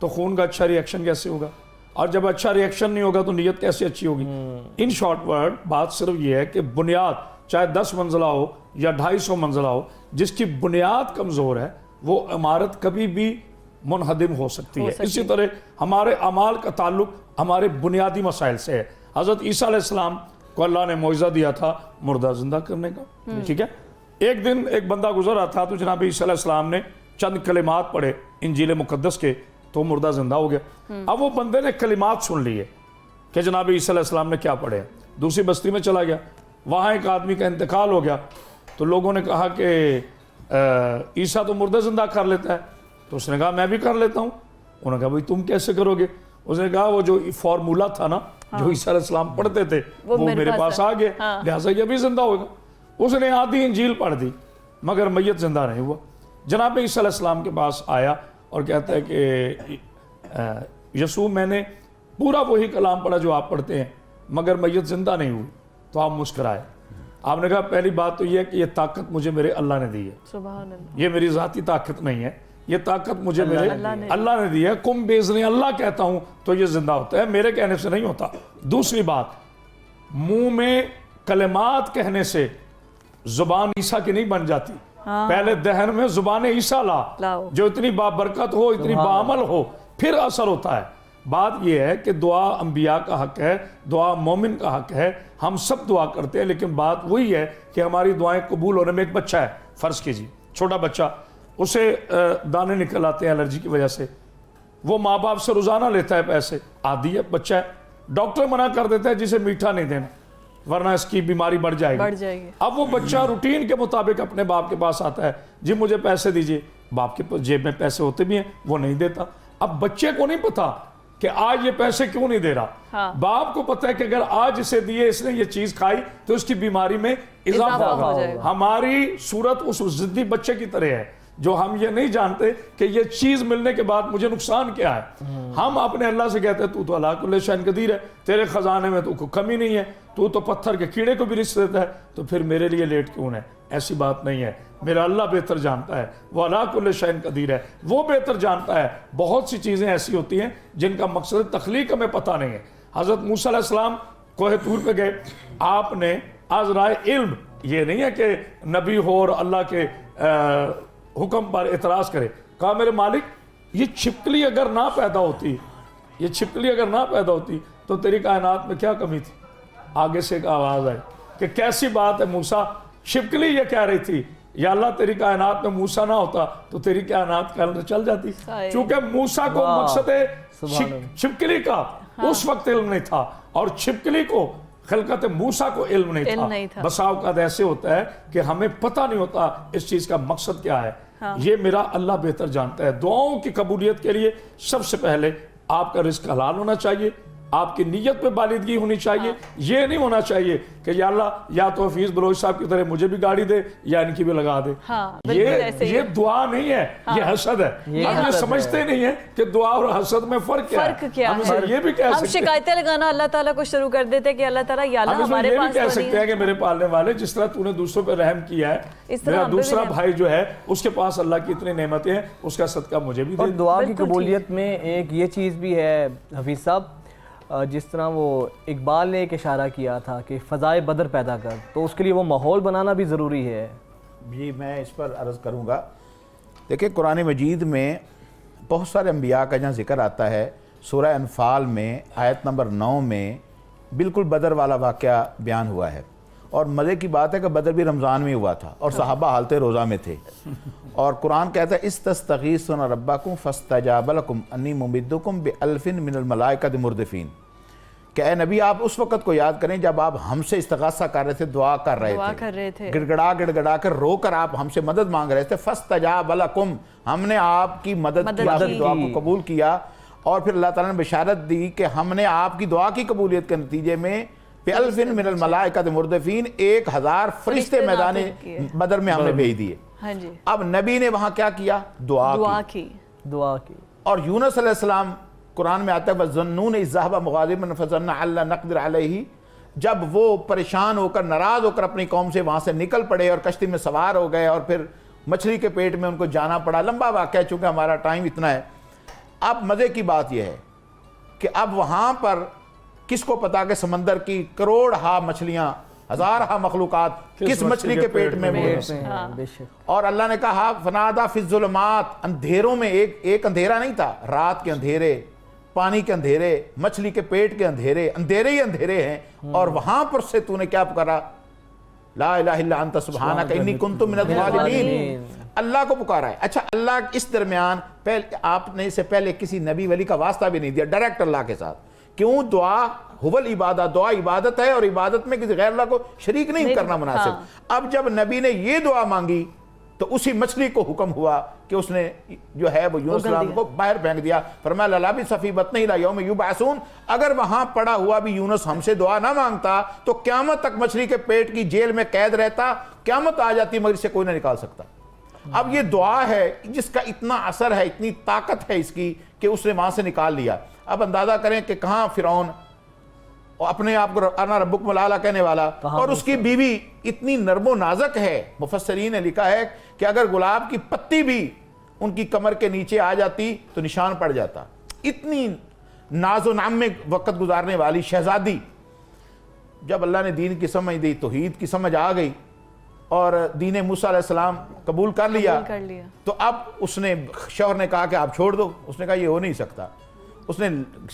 [SPEAKER 4] तो खून का अच्छा रिएक्शन कैसे होगा? और जब अच्छा रिएक्शन नहीं होगा तो नीयत कैसे अच्छी होगी? इन शॉर्ट वर्ड बात सिर्फ ये है कि बुनियाद चाहे 10 मंजिला हो या 250 मंजिला हो, जिसकी बुनियाद कमज़ोर है वो इमारत कभी भी मुनहदिम हो सकती है। इसी तरह हमारे अमाल का ताल्लुक हमारे बुनियादी मसाइल से है। हज़रत ईसा अलैहिस्सलाम को अल्लाह ने मौइज़ा दिया था मुर्दा जिंदा करने का, ठीक है। एक दिन एक बंदा गुजर रहा था तो जनाब ईसा अलैहिस्सलाम ने चंद कलिमात पढ़े इंजील मुकद्दस के, तो मुर्दा जिंदा हो गया। अब वो बंदे ने कलिमात सुन लिए कि जनाब ईसा अलैहिस्सलाम ने क्या पढ़े, दूसरी बस्ती में चला गया, वहाँ एक आदमी का इंतकाल हो गया। तो लोगों ने कहा कि ईसा तो मुर्दा जिंदा कर लेता है, तो उसने कहा मैं भी कर लेता हूँ। उन्होंने कहा भाई तुम कैसे करोगे? उसने कहा वो जो फॉर्मूला था ना, जो ईसा अलैहिस्सलाम पढ़ते थे वो मेरे पास आ गया, लिहाजा ये भी जिंदा होगा। उसने आधी इंजील पढ़ दी मगर मैयत जिंदा नहीं हुआ। जनाब ईसा अलैहिस्सलाम के पास आया और कहता है कि यसू मैंने पूरा वही कलाम पढ़ा जो आप पढ़ते हैं मगर मैयत जिंदा नहीं हुई। तो आप मुस्कराए। आपने कहा पहली बात तो यह है कि ये ताकत मुझे मेरे अल्लाह ने दी है, सुभान अल्लाह। ये मेरी ज़ाती ताकत नहीं है, ये ताकत मुझे मेरे अल्लाह ने दी है। कुम बेज़ने अल्लाह कहता हूँ तो ये जिंदा होता है, मेरे कहने से नहीं होता। दूसरी बात, मुंह में कलिमात कहने से जुबान ईसा की नहीं बन जाती। पहले दहन में जुबान ईसा ला जो इतनी बाबरकत हो, इतनी बामल हो, फिर असर होता है। बात यह है कि दुआ अंबिया का हक है, दुआ मोमिन का हक है, हम सब दुआ करते हैं, लेकिन बात वही है कि हमारी दुआएं कबूल होने में। एक बच्चा है, फर्ज कीजिए छोटा बच्चा, उसे दाने निकल आते हैं एलर्जी की वजह से, वो माँ बाप से रोजाना लेता है पैसे, आदी है बच्चा है, डॉक्टर मना कर देता है जिसे मीठा नहीं देना वरना इसकी बीमारी बढ़ जाएगी। अब वो बच्चा रूटीन के मुताबिक अपने बाप के पास आता है, जी मुझे पैसे दीजिए, बाप के जेब में पैसे होते भी हैं, वो नहीं देता। अब बच्चे को नहीं पता कि आज ये पैसे क्यों नहीं दे रहा, बाप को पता है कि अगर आज इसे दिए, इसने ये चीज खाई तो इसकी बीमारी में इजाफा होगा। हमारी सूरत उस जिद्दी बच्चे की तरह है जो हम ये नहीं जानते कि ये चीज मिलने के बाद मुझे नुकसान क्या है। हम अपने अल्लाह से कहते हैं तू तो अला कुल्ले शैइन कदीर है, तेरे खजाने में तो कोई कमी नहीं है, तू तो पत्थर के कीड़े को भी रिश्ते देता है, तो फिर मेरे लिए लेट क्यों है? ऐसी बात नहीं है, मेरा अल्लाह बेहतर जानता है, वो अला कुल्ले शैइन कदीर है, वो बेहतर जानता है। बहुत सी चीजें ऐसी होती हैं जिनका मकसद तख्लीक हमें पता नहीं है। हजरत मूसा अलैहिस्सलाम कोहे तूर पे गए, आपने आज़राए इल्म, ये नहीं है कि नबी हो और अल्लाह के हुक्म पर एतराज करे, कहा मेरे मालिक ये छिपकली अगर ना पैदा होती, ये छिपकली अगर ना पैदा होती तो तेरी कायनात में क्या कमी थी? आगे से एक आवाज आई कि कैसी बात है मूसा, छिपकली ये कह रही थी या अल्लाह तेरी कायनात में मूसा ना होता तो तेरी कायनात कल चल जाती। क्योंकि मूसा को मकसद छिपकली का उस वक्त इल्म नहीं था और छिपकली को खलकत मूसा को इल्म नहीं था। बसाव का ऐसे होता है कि हमें पता नहीं होता इस चीज का मकसद क्या है। ये मेरा अल्लाह बेहतर जानता है। दुआओं की कबूलियत के लिए सबसे पहले आपका रिस्क हलाल होना चाहिए, आपकी नीयत पे बालिदगी होनी चाहिए। ये नहीं होना चाहिए कि या अल्लाह या तो हफीज बलोच साहब की तरह मुझे भी गाड़ी दे या इनकी भी लगा दे। ये दुआ नहीं है, ये हसद है। हम ये समझते नहीं है कि दुआ और हसद में फर्क क्या है। हम ये भी कह सकते हैं,
[SPEAKER 1] शिकायतें लगाना अल्लाह ताला को शुरू कर देते कि अल्लाह ताला या अल्लाह हमारे पास
[SPEAKER 4] कह सकते हैं कि मेरे पालने वाले, जिस तरह तूने दूसरों पर रहम किया है, मेरा दूसरा भाई जो है उसके पास अल्लाह की इतनी नेमतें हैं, उसका सदका मुझे भी दे।
[SPEAKER 2] दुआ की कबूलियत में एक ये चीज़ भी है हफीज साहब, जिस तरह वो इकबाल ने एक इशारा किया था कि फ़ज़ाए बदर पैदा कर, तो उसके लिए वो माहौल बनाना भी ज़रूरी है।
[SPEAKER 5] जी मैं इस पर अर्ज़ करूँगा। देखिए कुरान मजीद में बहुत सारे अम्बिया का जहाँ जिक्र आता है, सूरह अनफाल में आयत नंबर 9 में बिल्कुल बदर वाला वाक़या बयान हुआ है। और मज़े की बात है कि बदर भी रमज़ान में हुआ था और सहाबा हालत रोज़ा में थे। और कुरान कहता है इस्तस्तगीसूना रब्बकुम फस्तजाब लकुम अन्नी मुमिद्दुकुम बिअल्फिन मिनल मलाइकति मुर्दिफीन। कि ए नबी आप उस वक़्त को याद करें जब आप हमसे इस्तगासा कर रहे थे, दुआ कर रहे थे, गिड़गड़ा कर रोकर आप हमसे मदद मांग रहे थे। फस्तजाब लकुम, हमने आपकी मदद की, आपकी दुआ को कबूल किया। और फिर अल्लाह ताला ने बशारत दी कि हमने आपकी दुआ की कबूलियत के नतीजे में बिअल्फिन मिनल मलाइकति मुर्दिफीन 1000 फरिश्ते मैदान बदर में हमने भेज दिए।
[SPEAKER 1] हाँ जी।
[SPEAKER 5] अब नबी ने वहां क्या किया? दुआ की। और यूनुस अलैहिस्सलाम कुरान में आता है वज़न्नून इज़्ज़ाहबा मुग़ाज़िबन फ़ज़न्ना अल्ला नक़दिर अलैहि, जब वो परेशान होकर नाराज़ होकर अपनी कौम से वहाँ से निकल पड़े और कश्ती में सवार हो गए और फिर मछली के पेट में उनको जाना पड़ा। लंबा वाक़या, चूँकि हमारा टाइम इतना है। अब मज़े की बात यह है कि अब वहाँ पर किसको पता कि समंदर की करोड़ हा मछलियाँ हज़ार मखलूक़ात किस मछली के पेट में मौजूद हैं।
[SPEAKER 2] बेशक।
[SPEAKER 5] और अल्लाह ने कहा फनादा फिज़्ज़ुलमात, अंधेरों में एक अंधेरा नहीं था, रात के अंधेरे, पानी के अंधेरे, मछली के पेट के अंधेरे, अंधेरे ही अंधेरे हैं। और वहां पर से तूने क्या पुकारा, ला इलाहा इल्ला अंता सुब्हानका इन्नी कुन्तु मिनज़ ज़ालिमीन, अल्लाह को पुकारा है। अच्छा, अल्लाह इस दरमियान पहले आपने इससे पहले किसी नबी वली का वास्ता भी नहीं दिया, डायरेक्ट अल्लाह के साथ। क्यों? दुआ हुवल इबादत, दुआ इबादत है और इबादत में किसी गैर अल्लाह को शरीक नहीं करना मुनासिब।
[SPEAKER 1] हाँ।
[SPEAKER 5] अब जब नबी ने ये दुआ मांगी तो उसी मछली को हुक्म हुआ कि उसने जो है वो यूनुस अलैहि को बाहर फेंक दिया। फरमाया लला भी सफी बतनी ला यौम युबअसून, अगर वहां पड़ा हुआ भी यूनुस हमसे दुआ ना मांगता तो क़यामत तक मछली के पेट की जेल में कैद रहता, क़यामत आ जाती मगर इसे कोई ना निकाल सकता। अब ये दुआ है जिसका इतना असर है, इतनी ताकत है इसकी कि उसने वहां से निकाल लिया। अब अंदाजा करें कि कहां फिरौन अपने आप को अना रब्बुकुमुल आला कहने वाला और उसकी बीवी इतनी नर्मो नाजक है। मुफस्सरीन ने लिखा है कि अगर गुलाब की पत्ती भी उनकी कमर के नीचे आ जाती तो निशान पड़ जाता। इतनी नाजो नाम में वक्त गुजारने वाली शहजादी, जब अल्लाह ने दीन की समझ दी, तौहीद की समझ आ गई और दीन मूसा अलैहिस्सलाम कबूल कर लिया, तो अब उसने, शौहर ने कहा कि आप छोड़ दो। उसने कहा ये हो नहीं सकता। उसने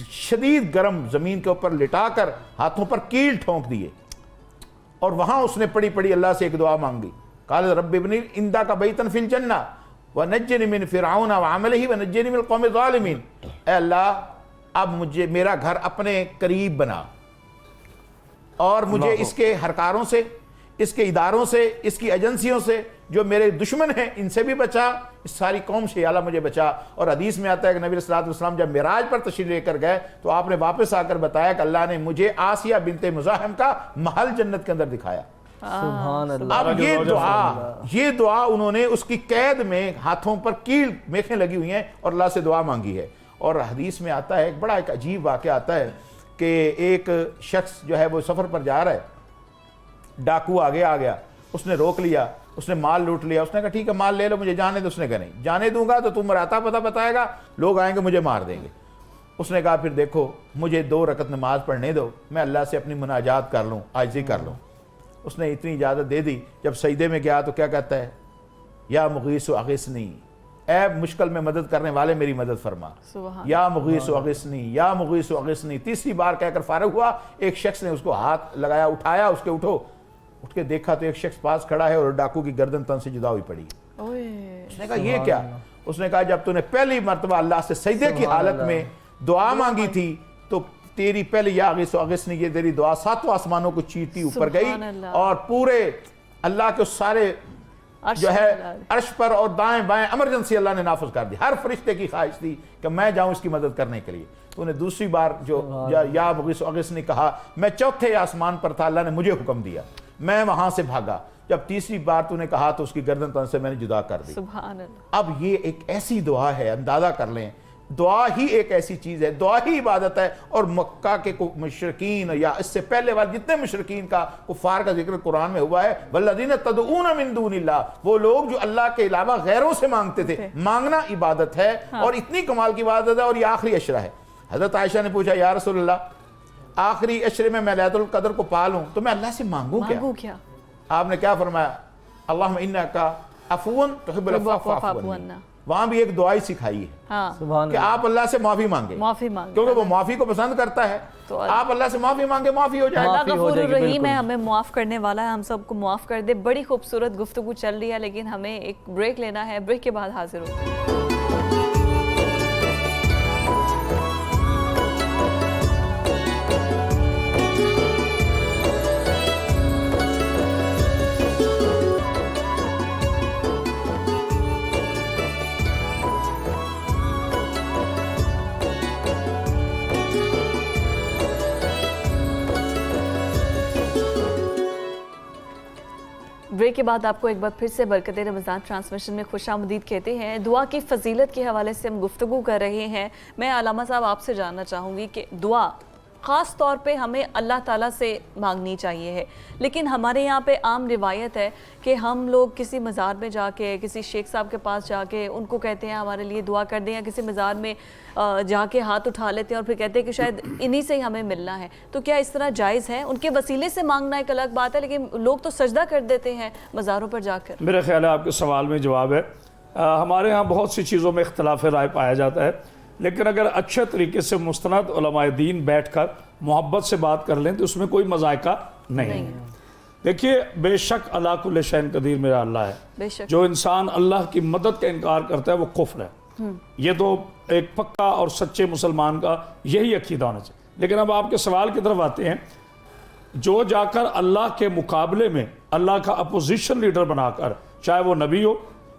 [SPEAKER 5] शदीद गर्म ज़मीन के ऊपर लिटाकर हाथों पर कील ठोंक दिए और वहां उसने पड़ी पड़ी अल्लाह से एक दुआ मांगी, काल रब्बि इब्नी इंदा का बैतन फिल जन्ना व नज्जिनी मिन फिरऔन व अमलिही व नज्जिनी मिनल कौमिज़ ज़ालिमीन। ऐ अल्लाह, अब मुझे मेरा घर अपने करीब बना और मुझे इसके हरकारों से, इसके इदारों से, इसकी एजेंसियों से, जो मेरे दुश्मन हैं इनसे भी बचा, इस सारी कौम से अल्लाह मुझे बचा। और हदीस में आता है कि नबी सल्लल्लाहु अलैहि वसल्लम जब मिराज पर तशरीफ लेकर गए तो आपने वापस आकर बताया कि अल्लाह ने मुझे आसिया बिनते मुज़ाहिम का महल जन्नत के अंदर दिखाया।
[SPEAKER 2] सुभान अल्लाह।
[SPEAKER 5] अब ये दुआ उन्होंने उसकी कैद में हाथों पर कील मेखें लगी हुई हैं और अल्लाह से दुआ मांगी है। और हदीस में आता है, बड़ा एक अजीब वाक़या आता है कि एक शख्स जो है वो सफ़र पर जा रहा है, डाकू आगे आ गया, उसने रोक लिया, उसने माल लूट लिया। उसने कहा ठीक है माल ले लो, मुझे जाने दो। उसने कहा नहीं, जाने दूंगा तो तुम राता पता बताएगा, लोग आएंगे मुझे मार देंगे। उसने कहा फिर देखो मुझे 2 रकत नमाज पढ़ने दो, मैं अल्लाह से अपनी मुनाजात कर लूँ, आजिज़ी कर लूँ। उसने इतनी इजाज़त दे दी। जब सजदे में गया तो क्या कहता है, या मुगीस अगिसनी, ऐ मुश्किल में मदद करने वाले मेरी मदद फरमा, या मुगीस अगिसनी, या मुगीस अगिसनी। तीसरी बार कहकर फारग हुआ। एक शख्स ने उसको हाथ लगाया, उठाया, उसके उठ के देखा तो एक शख्स पास खड़ा है और डाकू की गर्दन तन से जुदा हुई पड़ी। उसने कहा ये क्या? उसने कहा जब तूने पहली मर्तबा अल्लाह से सजदे की हालत में दुआ मांगी थी तो तेरी पहली या अगिसनी, ये तेरी दुआ 7 आसमानों को चीरती ऊपर गई और पूरे अल्लाह के सारे जो है अर्श पर और दाएं बाएं इमरजेंसी अल्लाह ने नाफिज कर दी। हर फरिश्ते की ख्वाहिश थी कि मैं जाऊं इसकी मदद करने के लिए। तो उन्हें दूसरी बार जो या अगिसनी कहा, मैं चौथे आसमान पर था, अल्लाह ने मुझे हुक्म दिया, मैं वहां से भागा। जब तीसरी बार तूने कहा तो उसकी गर्दन तन से मैंने जुदा कर दी। सुभान अल्लाह। अब ये एक ऐसी दुआ है, अंदाजा कर लें, दुआ ही एक ऐसी चीज है, दुआ ही इबादत है। और मक्का के मुशरिकीन या इससे पहले वाले जितने मुशरिकीन का, कुफार का जिक्र कुरान में हुआ है, वल्लज़ीना तदऊना मिन दूनिल्लाह, वो लोग जो अल्लाह के अलावा गैरों से मांगते थे। मांगना इबादत है। हाँ। और इतनी कमाल की इबादत है। और ये आखिरी अशरा है। हजरत आयशा ने पूछा या रसूलल्लाह, आखिरी अशरे में मैं लैलतुल कद्र को पा लूं तो मैं अल्लाह से मांगू क्या? आपने क्या फरमाया, अल्लाहुम्मा इन्नका अफ़ून तुहिब्बुल अफ़्वा फ़अफ़ू अन्ना। वहां भी एक दुआ ही सिखाई है। हाँ। कि आप अल्लाह से माफी मांगे, क्योंकि वो माफी को पसंद करता है। तो आप अल्लाह से माफी मांगे, माफी हो जाएगी।
[SPEAKER 1] अल्लाह गफूर रहीम है, हमें माफ करने वाला है, हम सबको माफ कर दे। बड़ी खूबसूरत गुफ्तगू चल रही है, लेकिन हमें एक ब्रेक लेना है। ब्रेक के बाद हाजिर होंगे। ब्रेक के बाद आपको एक बार फिर से बरकत रमज़ान ट्रांसमिशन में खुशामदीद कहते हैं। दुआ की फजीलत के हवाले से हम गुफ्तगू कर रहे हैं। मैं अलामा साहब आपसे जानना चाहूँगी कि दुआ ख़ास तौर पे हमें अल्लाह ताला से मांगनी चाहिए है। लेकिन हमारे यहाँ पे आम रिवायत है कि हम लोग किसी मज़ार में जाके, किसी शेख साहब के पास जाके उनको कहते हैं हमारे लिए दुआ कर दें, या किसी मज़ार में जाके हाथ उठा लेते हैं और फिर कहते हैं कि शायद इन्हीं से ही हमें मिलना है। तो क्या इस तरह जायज़ है? उनके वसीले से मांगना एक अलग बात है, लेकिन लोग तो सजदा कर देते हैं मज़ारों पर जाकर।
[SPEAKER 4] मेरा ख्याल है आपके सवाल में जवाब है। हमारे यहाँ बहुत सी चीज़ों में इख्तलाफ राय पाया जाता है, लेकिन अगर अच्छे तरीके से मुस्तनद उलमाए दीन बैठ कर मोहब्बत से बात कर लें तो उसमें कोई मज़ायका नहीं है। देखिए, बेशक अल्लाह कुल्ल शैइन कदीर मेरा अल्लाह है। जो इंसान अल्लाह की मदद का इनकार करता है वो कुफ्र है। ये तो एक पक्का और सच्चे मुसलमान का यही अकीदा होना चाहिए। लेकिन अब आपके सवाल की तरफ आते हैं। जो जाकर अल्लाह के मुकाबले में अल्लाह का अपोजिशन लीडर बनाकर, चाहे वो नबी हो,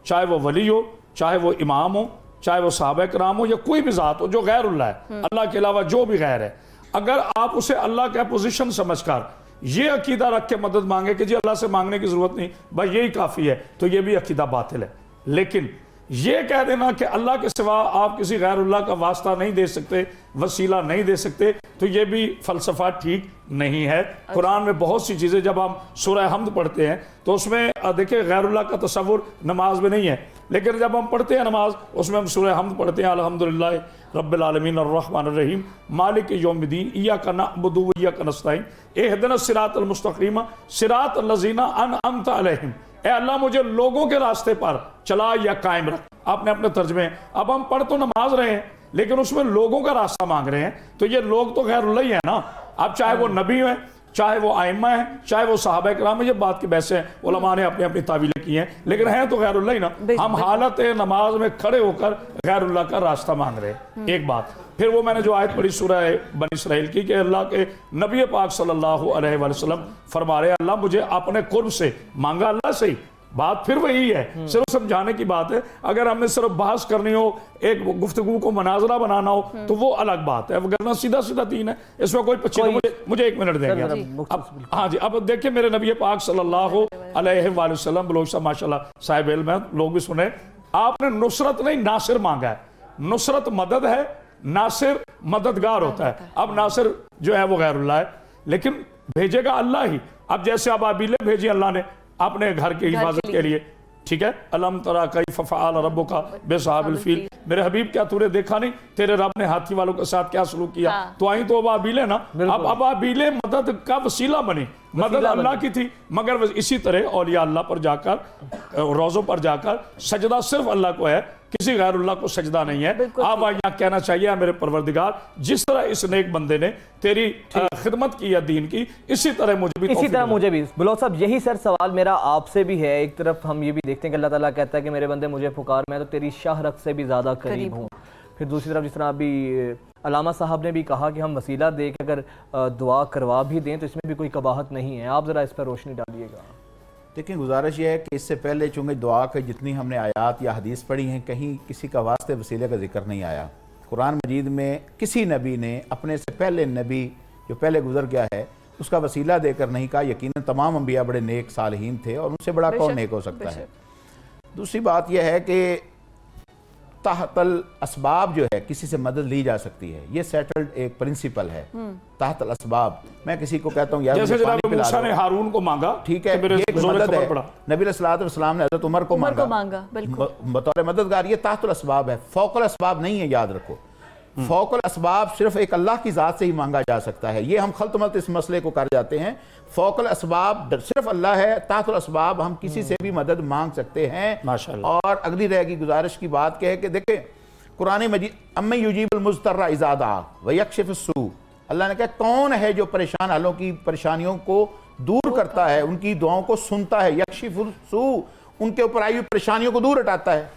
[SPEAKER 4] चाहे वो वली हो, चाहे वो इमाम हो, चाहे वो सहाबा कराम हो, या कोई भी ज़ात हो जो गैरुल्लाह है, अल्लाह के अलावा जो भी गैर है, अगर आप उसे अल्लाह के अपोजिशन समझकर ये अकीदा रख के मदद मांगे कि जी अल्लाह से मांगने की ज़रूरत नहीं, भाई यही काफ़ी है, तो ये भी अकीदा बातिल है। लेकिन ये कह देना कि अल्लाह के सिवा आप किसी गैरुल्लाह का वास्ता नहीं दे सकते, वसीला नहीं दे सकते, तो ये भी फ़लसफ़ा ठीक नहीं है। कुरान में बहुत सी चीज़ें, जब हम सूरह हमद पढ़ते हैं तो उसमें देखिए गैरुल्लाह का तसव्वुर नमाज में नहीं है, लेकिन जब हम पढ़ते हैं नमाज उसमें हम सूरह हमद पढ़ते हैं, अल्हम्दुलिल्लाह रब्बिल आलमीन अर्रहमानिर रहीम मालिक यौमिद्दीन इय्याका नअबुदु व इय्याका नस्तईन इहदिनस सिरातल मुस्तक़ीम सिरातल लज़ीना अनअमता अलैहिम। ए अल्लाह मुझे लोगों के रास्ते पर चला या कायम रख। आपने अपने तर्जमे, अब हम पढ़ तो नमाज रहे हैं लेकिन उसमें लोगों का रास्ता मांग रहे हैं, तो ये लोग तो गैरुल्लाह ही है ना। अब चाहे वो नबी हैं, चाहे वो आइम्मा है, चाहे वो सहाबा कराम है, ये बात की बहस है, उलमा ने अपनी अपनी तावीलें की हैं, लेकिन हैं तो गैरुल्लाह ही ना। हम हालत नमाज में खड़े होकर गैरुल्लाह का रास्ता मांग रहे हैं। एक बात। फिर वो मैंने जो आयत पढ़ी सूरह बनी इसराइल की कि अल्लाह के नबी पाक सल्लल्लाहु अलैहि वसल्लम फरमा रहे, अल्लाह मुझे अपने कुर्ब से मांगा, अल्लाह से ही। बात फिर वही है, सिर्फ समझाने की बात है। अगर हमने सिर्फ बहस करनी हो, एक गुफ्तगू को मनाजरा बनाना हो, तो वो अलग बात है, वरना सीधा सीधा दीन है, इसमें कोई पच्चीस। मुझे 1 मिनट देंगे अब। हाँ जी, अब देखिए मेरे नबी पाक सल्लल्लाहु अलैहि वसल्लम, लोग सब माशाल्लाह साहिब इल्म है, लोग भी सुने, आपने नुसरत नहीं नासिर मांगा है। नुसरत मदद है, नासिर मददगार होता है। अब नासिर जो है वो गैरुल्लाह है, लेकिन भेजेगा अल्लाह ही। अब जैसे अब आबीले भेजी अल्लाह ने अपने घर की हिफाजत के लिए, ठीक है, अलम तरा कैफ फ़अल रब्बुका बिअस्हाबिल फील। मेरे हबीब क्या तूने देखा नहीं तेरे रब ने हाथी वालों के साथ क्या सलूक किया? तो आई तो अबाबीले ना। अब अबाबीले मदद का वसीला बनी, मदद अल्लाह की थी, मगर इसी तरह औलिया अल्लाह पर जाकर, रोज़ों पर जाकर सजदा सिर्फ अल्लाह को है, किसी गैरुल्लाह को सजदा नहीं है। आप यहाँ कहना चाहिए मेरे परवरदिगार, जिस तरह इस नेक बंदे ने तेरी खिदमत की है दीन की, इसी तरह मुझे भी,
[SPEAKER 2] इसी तरह मुझे भी। बिलावल साहब, यही सर सवाल मेरा आपसे भी है। एक तरफ हम ये भी देखते हैं कि अल्लाह ताला कहता है कि मेरे बंदे मुझे पुकार, मैं तो तेरी शाहरग से भी ज़्यादा करीब हूँ। फिर दूसरी तरफ जिस तरह अभी अलामा साहब ने भी कहा कि हम वसीला दे के अगर दुआ करवा भी दें तो इसमें भी कोई कबाहत नहीं है। आप ज़रा इस पर रोशनी डालिएगा।
[SPEAKER 5] लेकिन गुजारिश यह है कि इससे पहले चूँकि दुआ के जितनी हमने आयात या हदीस पढ़ी हैं, कहीं किसी का वास्ते वसीले का जिक्र नहीं आया। कुरान मजीद में किसी नबी ने अपने से पहले नबी जो पहले गुजर गया है उसका वसीला देकर नहीं कहा। यकीनन तमाम अंबिया बड़े नेक सालिहीन थे और उनसे बड़ा कौन नेक हो सकता है। दूसरी बात यह है कि ताहतल असबाब जो है किसी से मदद ली जा सकती है, ये सेटल्ड एक प्रिंसिपल है। ताहतल असबाब, मैं किसी को कहता हूँ यार
[SPEAKER 4] जैसे जनाब मूसा ने हारून को मांगा,
[SPEAKER 5] ठीक है, ये एक मदद है। नबी सल्लल्लाहु अलैहि वसल्लम ने हज़रत उमर को मांगा बतौर मददगार। ये ताहतुल असबाब है, फौकल असबाब नहीं है, याद रखो। फौकल असबाब सिर्फ एक अल्लाह की ज़ात से ही मांगा जा सकता है। ये हम खल्तमत इस मसले को कर जाते हैं। फौकल असबाब सिर्फ अल्लाह है, ताहतुल असबाब हम किसी से भी मदद मांग सकते हैं माशाअल्लाह। और अगली रहेगी गुजारिश की बात क्या है कि देखें कुरान मजीद, अम्मे युजीबुल मुज़्तर्रा इज़ा दआ व यक्शिफुस सू, अल्लाह ने कहा कौन है जो परेशान हालों की परेशानियों को दूर करता है, उनकी दुआओं को सुनता है। यक्शिफुस सू, उनके ऊपर आई हुई परेशानियों को दूर हटाता है।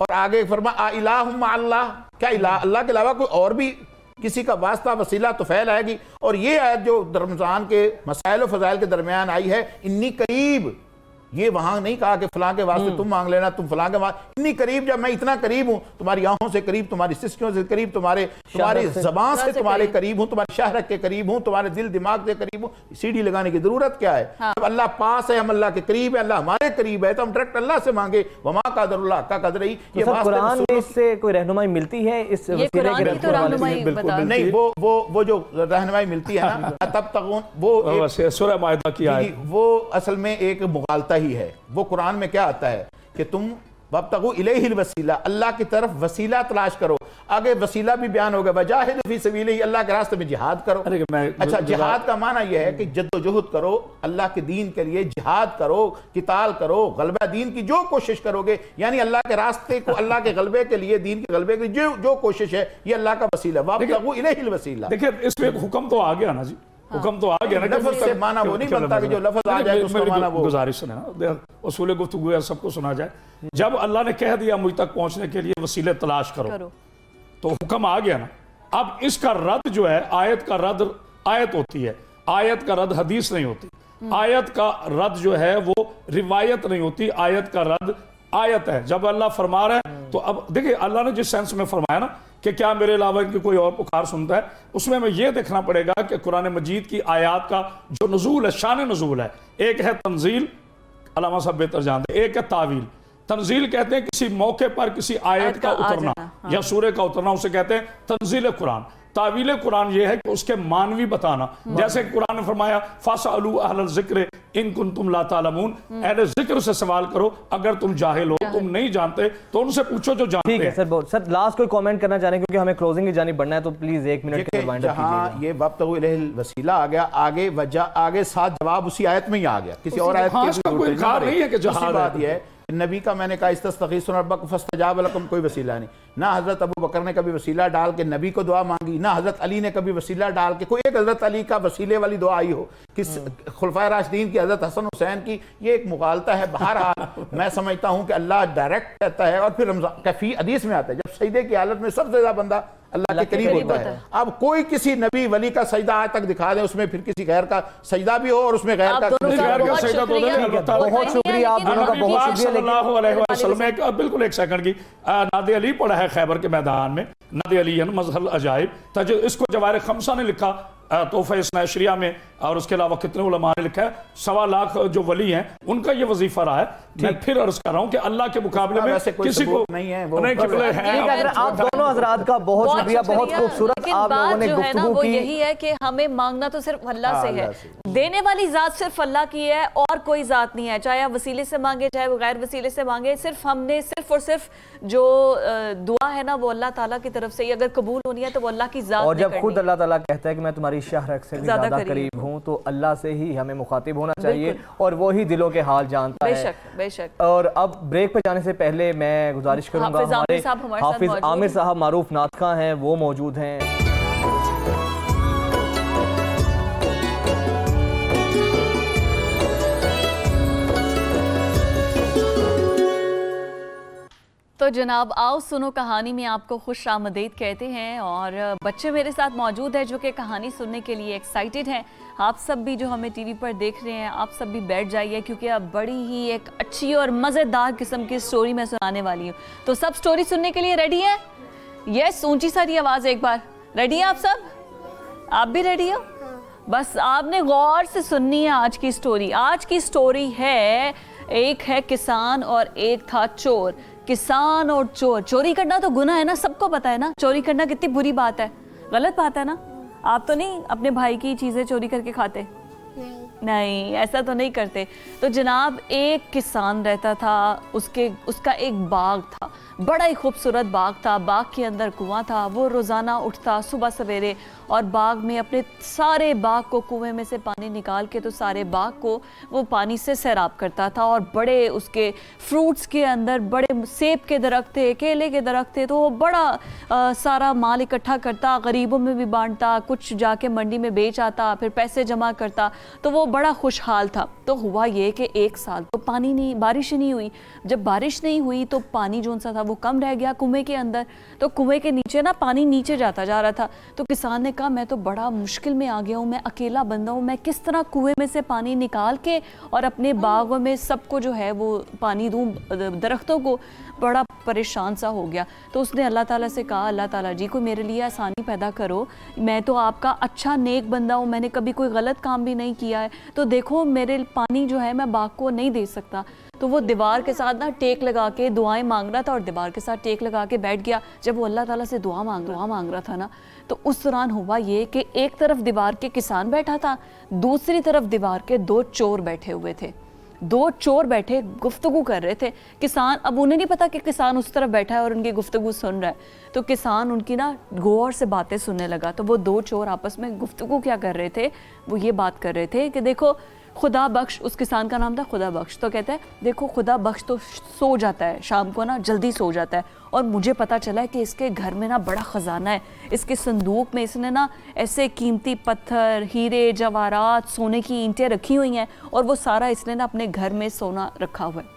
[SPEAKER 5] और आगे फरमा आ इलाहुम अल्लाह, क्या अल्लाह के अलावा कोई और भी किसी का वास्ता वसीला तो फैल आएगी। और ये आयत जो रमज़ान के मसाइल और फ़ज़ाइल के दरमियान आई है, इन्नी करीब ये वहां नहीं कहा कि फलां के वास्ते तुम मांग लेना, तुम फलां के वास्ते। इतनी करीब, जब मैं इतना करीब हूं, तुम्हारी आंखों से करीब, तुम्हारी सिस्कियों से करीब, तुम्हारी जबान से तुम्हारे करीब हूं, तुम्हारे शहर के करीब हूं, तुम्हारे दिल दिमाग के करीब हूं, सीढ़ी लगाने की जरूरत क्या है? जब अल्लाह पास है, हम अल्लाह के करीब है, अल्लाह हमारे करीब है, तो हम डायरेक्ट अल्लाह से मांगे। वमा कदरुल्लाह का कदर ही। ये
[SPEAKER 2] कुरान में इससे कोई रहनुमाई मिलती है इस वसीले के?
[SPEAKER 5] नहीं, वो जो रहनुमाई मिलती है ना, तब तक वो
[SPEAKER 4] सूरह माइदा की आयत,
[SPEAKER 5] वो असल में एक मुगालता ही है। वो कुरान में क्या आता है कि तुम वब्तगू इलैहिल वसीला, अल्लाह की तरफ वसीला तलाश करो। आगे वसीला भी बयान होगा, वजाहिद फी सबीलिही, अल्लाह के रास्ते में जिहाद करो। अच्छा, जिहाद का माना यह है कि जद्दोजहद करो, अल्लाह के दीन के लिए जिहाद करो, किताल करो, गलबा दीन की जो कोशिश करोगे, यानी अल्लाह के रास्ते को, अल्लाह के गलबे के लिए, दीन के गलबे के लिए जो कोशिश है, ये अल्लाह का वसीला। वब्तगू इलैहिल वसीला।
[SPEAKER 4] देखिए इसमें एक हुक्म तो आ गया ना जी, हुक्म तो आ गया ना,
[SPEAKER 5] लफ्ज़ से माना वो नहीं बनता कि जो लफ्ज़ आ जाए उसको माना वो।
[SPEAKER 4] गुजारिश है ना, उसूल गुफ्तगू है, सबको सुना जाए। जब अल्लाह ने कह दिया मुझ तक पहुंचने के लिए वसीले तलाश करो, तो हुक्म आ गया ना। अब इसका रद्द जो है, आयत का रद्द आयत होती है, आयत का रद्द हदीस नहीं होती। आयत का रद्द जो है वो रिवायत नहीं होती, आयत का रद्द आयत है। जब अल्लाह फरमा रहा है, तो अब देखिए अल्लाह ने जिस सेंस में फरमाया ना कि क्या मेरे अलावा इनकी कोई और पुकार सुनता है, उसमें हमें यह देखना पड़ेगा कि कुरान मजीद की आयात का जो नजूल है, शान नजूल है। एक है तंजील, अल्लामा साहब बेहतर जानते, एक है तावील। तंजील कहते हैं किसी मौके पर किसी आयत का उतरना या सूरे का उतरना, उसे कहते हैं तंजील कुरान। तावील कुरान ये है कि उसके मानवी बताना, जैसे कुरान ने फरमाया फासअलू अहल ज़िक्र इन कुंतुम ला तालमून, अहले ज़िक्र से सवाल करो अगर तुम जाहिल हो, तुम नहीं जानते तो उनसे पूछो जो जानते हैं।
[SPEAKER 2] ठीक है सर, बहुत सर लास्ट कोई कमेंट करना चाह रहे हैं क्योंकि हमें क्लोजिंग की जानी बढ़ना है, तो प्लीज 1 मिनट के रिमाइंडर कीजिएगा।
[SPEAKER 5] ये वब्तगू इलैहिल वसीला आ गया, आगे वजह, आगे साथ जवाब उसी आयत में ही आ गया, किसी और आयत की
[SPEAKER 4] कोई इनकार नहीं है कि
[SPEAKER 5] दूसरी बात यह है, नबी का मैंने कहा इस्तस्तगीसून रब्बकुम फस्तजाब लकुम, कोई वसीला नहीं। ना हजरत अबू बकर ने कभी वसीला डाल के नबी को दुआ मांगी, ना हजरत अली ने कभी वसीला डाल के, कोई एक हजरत अली का वसीले वाली दुआ आई हो कि खुलफाए राशिदीन की, हजरत हसन हुसैन की, ये एक मुगालता है। बहरहाल मैं समझता हूँ कि अल्लाह डायरेक्ट कहता है, और फिर कैफी हदीस में आता है जब सजदे की हालत में सबसे ज्यादा बंदा अल्लाह के करीब होता है। अब कोई किसी नबी वली का सजदा आज तक दिखा दे, उसमें फिर किसी गैर का सजदा भी हो और उसमें गैर का
[SPEAKER 2] बहुत शुक्रिया आप दोनों का, बहुत शुक्रिया।
[SPEAKER 4] बिल्कुल एक सेकंड की, नादे अली पढ़ा है खैबर के मैदान में, नादे अली मजहल अजाइब, इसको जवाहिर खमसा ने लिखा तोहफा इस्नाशरिया में, और उसके अलावा कितने उलमा ने लिखा है। 1.25 लाख जो वली हैं उनका ये वजीफा रहा है। मैं फिर अर्ज कर रहा हूँ कि अल्लाह के मुकाबले में किसी को
[SPEAKER 5] नहीं है,
[SPEAKER 2] आप दोनों हजरात का बहुत शुक्रिया, बहुत खूबसूरत आप लोगों ने गुफ्तगू की।
[SPEAKER 1] यही है कि हमें मांगना तो सिर्फ अल्लाह से है, देने वाली जात सिर्फ अल्लाह की है और कोई जात नहीं है, चाहे आप वसीले से मांगे चाहे गैर वसीले से मांगे, सिर्फ हमने सिर्फ और सिर्फ जो दुआ है ना वो अल्लाह ताला की तरफ से ही अगर कबूल होनी है तो वो अल्लाह की जात।
[SPEAKER 2] और जब खुद अल्लाह ताला कहता है कि मैं तुम्हारी शहरक से भी ज्यादा करीब हूँ, तो अल्लाह से ही हमें मुखातिब होना चाहिए और वो ही दिलों के हाल जानता है।
[SPEAKER 1] बेशक बेशक।
[SPEAKER 2] और अब ब्रेक पे जाने से पहले मैं गुजारिश करूंगा, हमारे हाफिज आमिर साहब मारूफ नातखा हैं, वो मौजूद हैं।
[SPEAKER 1] तो जनाब आओ सुनो कहानी में आपको खुश आमदीद कहते हैं, और बच्चे मेरे साथ मौजूद है जो कि कहानी सुनने के लिए एक्साइटेड हैं। आप सब भी जो हमें टीवी पर देख रहे हैं, आप सब भी बैठ जाइए क्योंकि अब बड़ी ही एक अच्छी और मज़ेदार किस्म की स्टोरी मैं सुनाने वाली हूँ। तो सब स्टोरी सुनने के लिए रेडी है? यस, ऊंची सारी आवाज़ एक बार। रेडी है आप सब? आप भी रेडी हो? बस आपने गौर से सुननी है आज की स्टोरी। आज की स्टोरी है, एक है किसान और एक था चोर। किसान और चोर, चोरी करना तो गुनाह है ना, सबको पता है ना चोरी करना कितनी बुरी बात है, गलत बात है ना। आप तो नहीं अपने भाई की चीज़ें चोरी करके खाते? नहीं, ऐसा तो नहीं करते। तो जनाब एक किसान रहता था, उसका एक बाग था, बड़ा ही खूबसूरत बाग था। बाग के अंदर कुआं था। वो रोज़ाना उठता सुबह सवेरे और बाग में अपने सारे बाग को, कुएं में से पानी निकाल के तो सारे बाग को वो पानी से सैराब करता था। और बड़े उसके फ्रूट्स के अंदर बड़े सेब के दरख्त थे, केले के दरख्त थे, तो वो बड़ा सारा माल इकट्ठा करता, गरीबों में भी बांटता, कुछ जाके मंडी में बेच आता, फिर पैसे जमा करता। तो वो बड़ा खुशहाल था। तो हुआ ये कि 1 साल तो पानी नहीं, बारिश ही नहीं हुई। जब बारिश नहीं हुई तो पानी जो सा था वो कम रह गया कुएं के अंदर, तो कुएं के नीचे ना पानी नीचे जाता जा रहा था। तो किसान ने कहा मैं तो बड़ा मुश्किल में आ गया हूँ, मैं अकेला बंदा हूँ, मैं किस तरह कुएं में से पानी निकाल के और अपने बागों में सबको जो है वो पानी दूँ, दरख्तों को। बड़ा परेशान सा हो गया। तो उसने अल्लाह ताला से कहा, अल्लाह ताला जी को मेरे लिए आसानी पैदा करो, मैं तो आपका अच्छा नेक बंदा हूँ, मैंने कभी कोई गलत काम भी नहीं किया है, तो देखो मेरे पानी जो है मैं बाग को नहीं दे सकता। तो वो दीवार के साथ ना टेक लगा के दुआएं मांग रहा था और दीवार के साथ टेक लगा के बैठ गया। जब वो अल्लाह ताला से दुआ मांग रहा था ना, तो उस दौरान हुआ ये कि एक तरफ दीवार के किसान बैठा था, दूसरी तरफ दीवार के 2 चोर बैठे हुए थे। 2 चोर बैठे गुफ्तगू कर रहे थे। किसान, अब उन्हें नहीं पता कि किसान उस तरफ बैठा है और उनकी गुफ्तगू सुन रहा है। तो किसान उनकी ना गौर से बातें सुनने लगा। तो वो 2 चोर आपस में गुफ्तगू क्या कर रहे थे, वो ये बात कर रहे थे कि देखो खुदा बख्श, उस किसान का नाम था खुदा बख्श, तो कहता है देखो खुदा बख्श तो सो जाता है, शाम को ना जल्दी सो जाता है, और मुझे पता चला है कि इसके घर में ना बड़ा ख़जाना है, इसके संदूक में इसने ना ऐसे कीमती पत्थर, हीरे जवाहरात, सोने की ईंटें रखी हुई हैं, और वो सारा इसने ना अपने घर में सोना रखा हुआ है।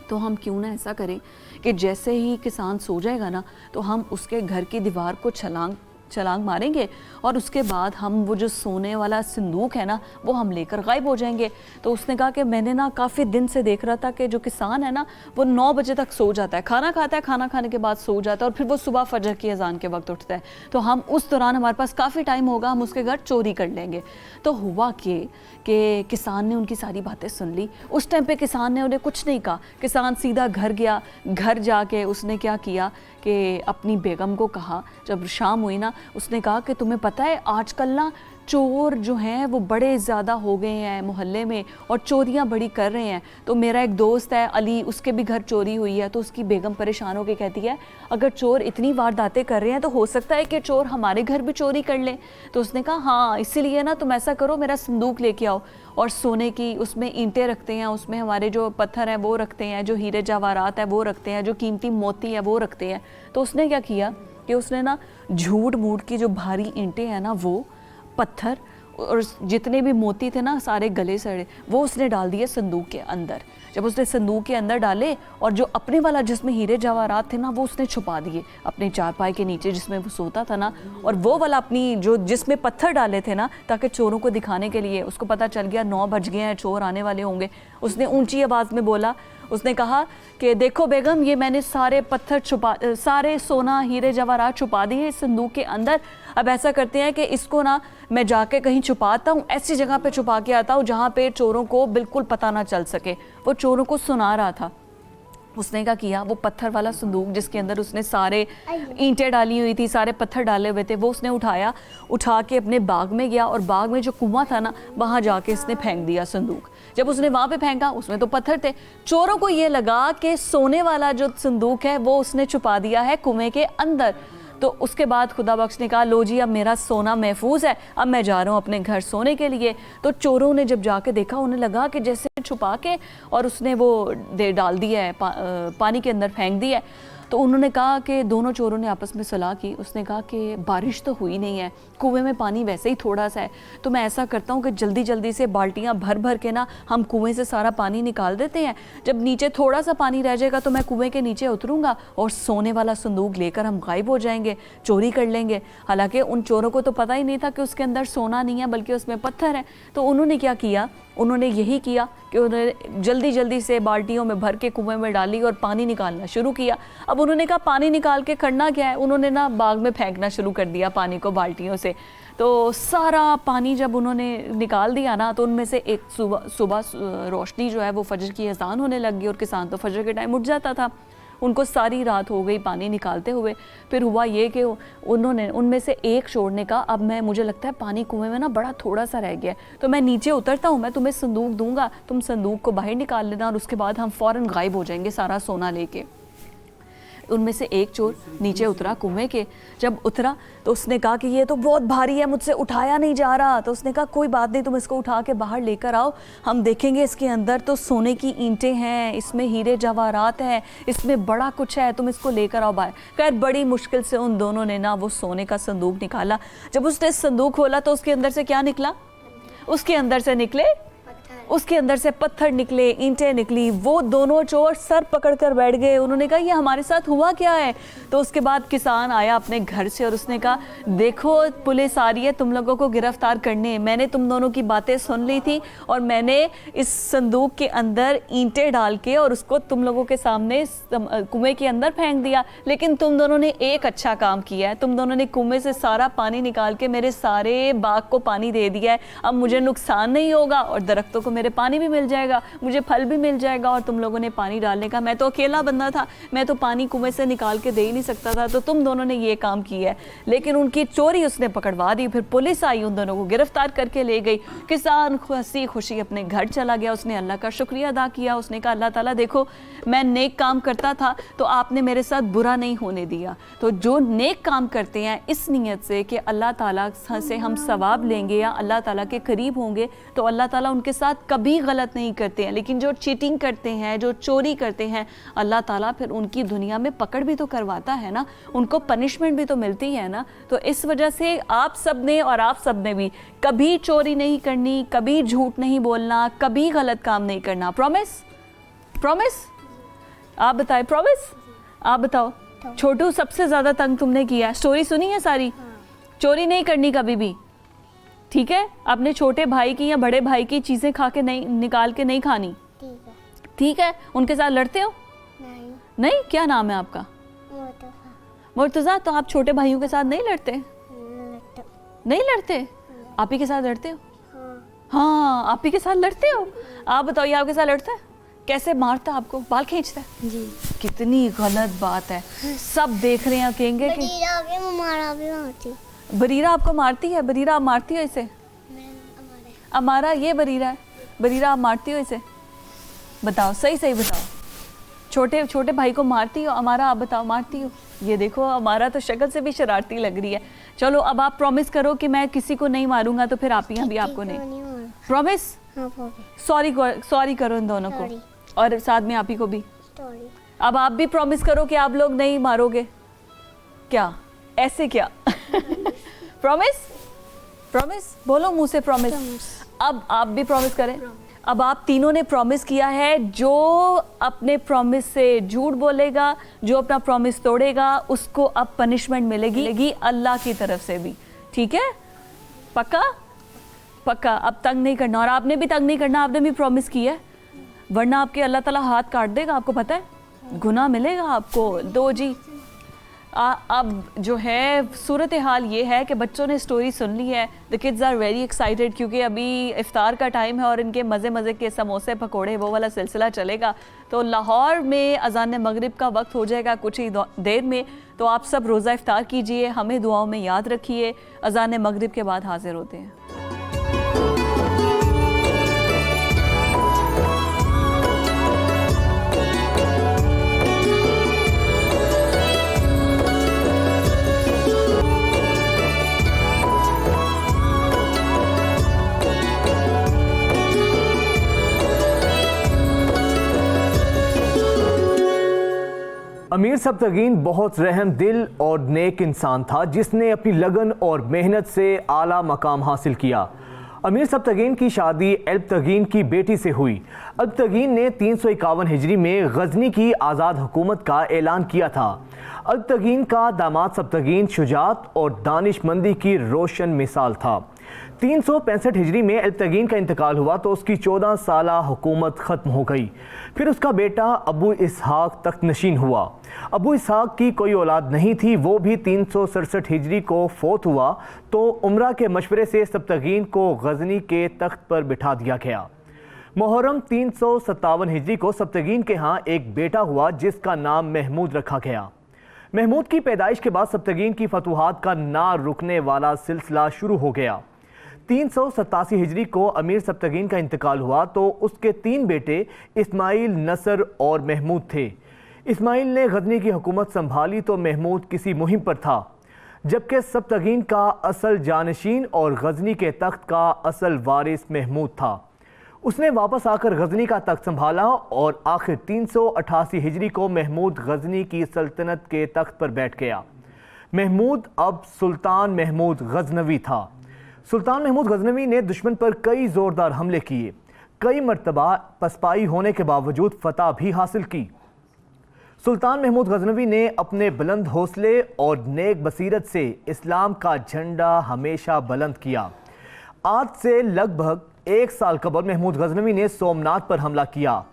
[SPEAKER 1] तो हम क्यों ना ऐसा करें कि जैसे ही किसान सो जाएगा ना, तो हम उसके घर की दीवार को छलांग मारेंगे और उसके बाद हम वो जो सोने वाला संदूक है ना, वो हम लेकर गायब हो जाएंगे। तो उसने कहा कि मैंने ना काफ़ी दिन से देख रहा था कि जो किसान है ना, वो 9 बजे तक सो जाता है, खाना खाता है, खाना खाने के बाद सो जाता है, और फिर वो सुबह फजर की अजान के वक्त उठता है। तो हम उस दौरान हमारे पास काफ़ी टाइम होगा, हम उसके घर चोरी कर लेंगे। तो हुआ कि किसान ने उनकी सारी बातें सुन ली। उस टाइम पे किसान ने उन्हें कुछ नहीं कहा। किसान सीधा घर गया। घर जाके उसने क्या किया कि अपनी बेगम को कहा, जब शाम हुई ना, उसने कहा कि तुम्हें पता है आजकल ना चोर जो हैं वो बड़े ज़्यादा हो गए हैं मोहल्ले में, और चोरियां बड़ी कर रहे हैं। तो मेरा एक दोस्त है अली, उसके भी घर चोरी हुई है। तो उसकी बेगम परेशान होकर कहती है अगर चोर इतनी वारदातें कर रहे हैं तो हो सकता है कि चोर हमारे घर भी चोरी कर लें। तो उसने कहा हाँ, इसीलिए ना तुम ऐसा करो, मेरा संदूक लेके आओ, और सोने की उसमें ईंटें रखते हैं, उसमें हमारे जो पत्थर हैं वो रखते हैं, जो हीरे जवाहरात है वो रखते हैं, जो कीमती मोती है वो रखते हैं। तो उसने क्या किया कि उसने ना झूठ मूठ की जो भारी ईंटें हैं ना, वो पत्थर और जितने भी मोती थे ना सारे गले सड़े, वो उसने डाल दिए संदूक के अंदर। जब उसने संदूक के अंदर डाले, और जो अपने वाला जिसमें हीरे जवाहरात थे ना, वो उसने छुपा दिए अपने चारपाई के नीचे जिसमें वो सोता था ना, और वो वाला अपनी जो जिसमें पत्थर डाले थे ना, ताकि चोरों को दिखाने के लिए, उसको पता चल गया 9 बज गए हैं, चोर आने वाले होंगे। उसने ऊंची आवाज़ में बोला, उसने कहा कि देखो बेगम, ये मैंने सारे पत्थर सारे सोना हीरे जवाहरात छुपा दिए इस संदूक के अंदर। अब ऐसा करते हैं कि इसको ना मैं जाके कहीं छुपाता हूँ, ऐसी जगह पे छुपा के आता हूँ जहाँ पे चोरों को बिल्कुल पता ना चल सके। वो चोरों को सुना रहा था। उसने क्या किया, वो पत्थर वाला संदूक जिसके अंदर उसने सारे ईंटें डाली हुई थी, सारे पत्थर डाले हुए थे, वो उसने उठा के अपने बाग में गया, और बाग में जो कुआं था ना, वहाँ जाके इसने फेंक दिया संदूक। जब उसने वहाँ पे फेंका, उसमें तो पत्थर थे। चोरों को ये लगा कि सोने वाला जो संदूक है वो उसने छुपा दिया है कुएं के अंदर। तो उसके बाद खुदा बख्श ने कहा लो जी, अब मेरा सोना महफूज है, अब मैं जा रहा हूँ अपने घर सोने के लिए। तो चोरों ने जब जाके देखा, उन्हें लगा कि जैसे छुपा के और उसने वो डाल दिया है, पानी के अंदर फेंक दिया है। तो उन्होंने कहा कि दोनों चोरों ने आपस में सलाह की। उसने कहा कि बारिश तो हुई नहीं है, कुएं में पानी वैसे ही थोड़ा सा है, तो मैं ऐसा करता हूँ कि जल्दी जल्दी से बाल्टियाँ भर भर के ना हम कुएं से सारा पानी निकाल देते हैं। जब नीचे थोड़ा सा पानी रह जाएगा तो मैं कुएं के नीचे उतरूँगा और सोने वाला संदूक लेकर हम गायब हो जाएंगे, चोरी कर लेंगे। हालांकि उन चोरों को तो पता ही नहीं था कि उसके अंदर सोना नहीं है बल्कि उसमें पत्थर है। तो उन्होंने क्या किया, उन्होंने यही किया कि उन्होंने जल्दी जल्दी से बाल्टियों में भर के कुएं में डाली और पानी निकालना शुरू किया। अब उन्होंने कहा पानी निकाल के करना क्या है, उन्होंने ना बाग में फेंकना शुरू कर दिया पानी को बाल्टियों से। तो सारा पानी जब उन्होंने निकाल दिया ना, तो उनमें से एक सुबह रोशनी जो है वो फजर की अजान होने लग गई, और किसान तो फजर के टाइम उठ जाता था। उनको सारी रात हो गई पानी निकालते हुए। फिर हुआ ये कि उन्होंने उनमें से एक चोर ने कहा अब मुझे लगता है पानी कुएं में ना बड़ा थोड़ा सा रह गया है, तो मैं नीचे उतरता हूँ, मैं तुम्हें संदूक दूंगा, तुम संदूक को बाहर निकाल लेना और उसके बाद हम फ़ौरन गायब हो जाएंगे सारा सोना लेके। उनमें से एक चोर नीचे उतरा कुएं के। जब उतरा तो उसने कहा कि ये तो बहुत भारी है, मुझसे उठाया नहीं जा रहा। तो उसने कहा कोई बात नहीं, तुम इसको उठा के बाहर लेकर आओ, हम देखेंगे इसके अंदर तो सोने की ईंटें हैं, इसमें हीरे जवाहरात हैं, इसमें बड़ा कुछ है, तुम इसको लेकर आओ बाहर। खैर बड़ी मुश्किल से उन दोनों ने ना वो सोने का संदूक निकाला। जब उसने संदूक खोला तो उसके अंदर से क्या निकला, उसके अंदर से निकले, उसके अंदर से पत्थर निकले, ईंटें निकली। वो दोनों चोर सर पकड़कर बैठ गए। उन्होंने कहा ये हमारे साथ हुआ क्या है? तो उसके बाद किसान आया अपने घर से और उसने कहा देखो पुलिस आ रही है तुम लोगों को गिरफ्तार करने। मैंने तुम दोनों की बातें सुन ली थी और मैंने इस संदूक के अंदर ईंटें डाल के और उसको तुम लोगों के सामने कुएं के अंदर फेंक दिया। लेकिन तुम दोनों ने एक अच्छा काम किया है, तुम दोनों ने कुएं से सारा पानी निकाल के मेरे सारे बाग को पानी दे दिया है। अब मुझे नुकसान नहीं होगा और दरख्तों को मेरे पानी भी मिल जाएगा, मुझे फल भी मिल जाएगा। और तुम लोगों ने पानी डालने का, मैं तो अकेला बंदा था, मैं तो पानी कुएं से निकाल के दे ही नहीं सकता था, तो तुम दोनों ने ये काम किया है। लेकिन उनकी चोरी उसने पकड़वा दी। फिर पुलिस आई, उन दोनों को गिरफ्तार करके ले गई। किसान हंसी खुशी अपने घर चला गया। उसने अल्लाह का शुक्रिया अदा किया। उसने कहा अल्लाह ताला देखो मैं नेक काम करता था तो आपने मेरे साथ बुरा नहीं होने दिया। तो जो नेक काम करते हैं इस नीयत से कि अल्लाह ताला से हम सवाब लेंगे या अल्लाह ताला के करीब होंगे, तो अल्लाह ताला उनके साथ कभी गलत नहीं करते हैं। लेकिन जो चीटिंग करते हैं, जो चोरी करते हैं, अल्लाह ताला फिर उनकी दुनिया में पकड़ भी तो करवाता है ना, उनको पनिशमेंट भी तो मिलती है ना। तो इस वजह से आप सब ने और आप सब ने भी कभी चोरी नहीं करनी, कभी झूठ नहीं बोलना, कभी गलत काम नहीं करना। प्रॉमिस? प्रॉमिस? आप बताएं प्रॉमिस? आप बताओ। छोटू सबसे ज़्यादा तंग तुमने किया, स्टोरी सुनी है सारी? चोरी नहीं करनी कभी भी, ठीक है? अपने छोटे भाई की या बड़े भाई की चीज़ें खा के नहीं, निकाल के नहीं खानी, ठीक है? उनके साथ लड़ते हो? नहीं? क्या नाम है आपका? मुर्तज़ा। तो आप छोटे भाइयों के साथ नहीं लड़ते? नहीं लड़ते? आप ही के साथ लड़ते हो? हाँ, आप ही के साथ लड़ते हो। आप बताओ ये आपके साथ लड़ता है? कैसे मारता है आपको? बाल खींचता है जी। कितनी गलत बात है, सब देख रहे हैं, कहेंगे कि बरीरा आपको मारती है। बरीरा आप मारती हो इसे? अमारा ये बरीरा है। बरीरा आप मारती हो इसे? बताओ, सही सही बताओ। छोटे छोटे भाई को मारती हो? अमारा आप बताओ, मारती हो? ये देखो अमारा तो शक्ल से भी शरारती लग रही है। चलो अब आप प्रॉमिस करो कि मैं किसी को नहीं मारूंगा, तो फिर आप यहाँ भी आपको नहीं। प्रॉमिस? सॉरी करो इन दोनों को और साथ में आप ही को भी। अब आप भी प्रॉमिस करो कि आप लोग नहीं मारोगे। क्या ऐसे क्या? प्रॉमिस? प्रॉमिस बोलो मुंह से प्रॉमिस। अब आप भी प्रॉमिस करें। अब आप तीनों ने प्रॉमिस किया है, जो अपने प्रॉमिस से झूठ बोलेगा, जो अपना प्रॉमिस तोड़ेगा, उसको अब पनिशमेंट मिलेगी अल्लाह की तरफ से भी, ठीक है? पक्का? पक्का। अब तंग नहीं करना, और आपने भी तंग नहीं करना, आपने भी प्रॉमिस किया है, वरना आपके अल्लाह ताला हाथ काट देगा, आपको पता है, गुनाह मिलेगा आपको। दो जी। अब जो है सूरत हाल ये है कि बच्चों ने स्टोरी सुन ली है। The kids are very excited क्योंकि अभी इफ्तार का टाइम है और इनके मज़े मज़े के समोसे पकोड़े वो वाला सिलसिला चलेगा। तो लाहौर में अज़ान मगरिब का वक्त हो जाएगा कुछ ही देर में। तो आप सब रोज़ा इफ्तार कीजिए, हमें दुआओं में याद रखिए। अज़ान मगरिब के बाद हाजिर होते हैं।
[SPEAKER 2] अमीर सब्तगीन बहुत रहम दिल और नेक इंसान था, जिसने अपनी लगन और मेहनत से आला मकाम हासिल किया। अमीर सब्तगीन की शादी अल्पतगीन की बेटी से हुई। अल्पतगीन ने 351 हिजरी में गजनी की आज़ाद हुकूमत का ऐलान किया था। अल्पतगीन का दामाद सब्तगीन शुजात और दानिशमंदी की रोशन मिसाल था। 365 हिजरी में अल्पतगीन का इंतकाल हुआ तो उसकी 14 साला हुकूमत ख़त्म हो गई। फिर उसका बेटा अबू इसहाक तख्त नशीन हुआ। अबू इसहाक की कोई औलाद नहीं थी, वो भी 367 हिजरी को फोत हुआ तो उमरा के मशवरे से सब्तगीन को गजनी के तख्त पर बिठा दिया गया। मुहर्रम 357 हिजरी को सब्तगीन के यहाँ एक बेटा हुआ जिसका नाम महमूद रखा गया। महमूद की पैदाइश के बाद सब्तगीन की फतूहात का ना रुकने वाला सिलसिला शुरू हो गया। 387 हिजरी को अमीर सब्तगीन का इंतकाल हुआ तो उसके 3 बेटे इस्माइल, नसर और महमूद थे। इस्माइल ने गजनी की हुकूमत संभाली तो महमूद किसी मुहिम पर था, जबकि सब्तगीन का असल जानशीन और गजनी के तख्त का असल वारिस महमूद था। उसने वापस आकर गजनी का तख्त संभाला और आखिर 388 हिजरी को महमूद गजनी की सल्तनत के तख्त पर बैठ गया। महमूद अब सुल्तान महमूद गजनवी था। सुल्तान महमूद गजनवी ने दुश्मन पर कई ज़ोरदार हमले किए, कई मरतबा पसपाई होने के बावजूद फतह भी हासिल की। सुल्तान महमूद गजनवी ने अपने बुलंद हौसले और नेक बसीरत से इस्लाम का झंडा हमेशा बुलंद किया। आज से लगभग 1 साल कबल महमूद गजनवी ने सोमनाथ पर हमला किया,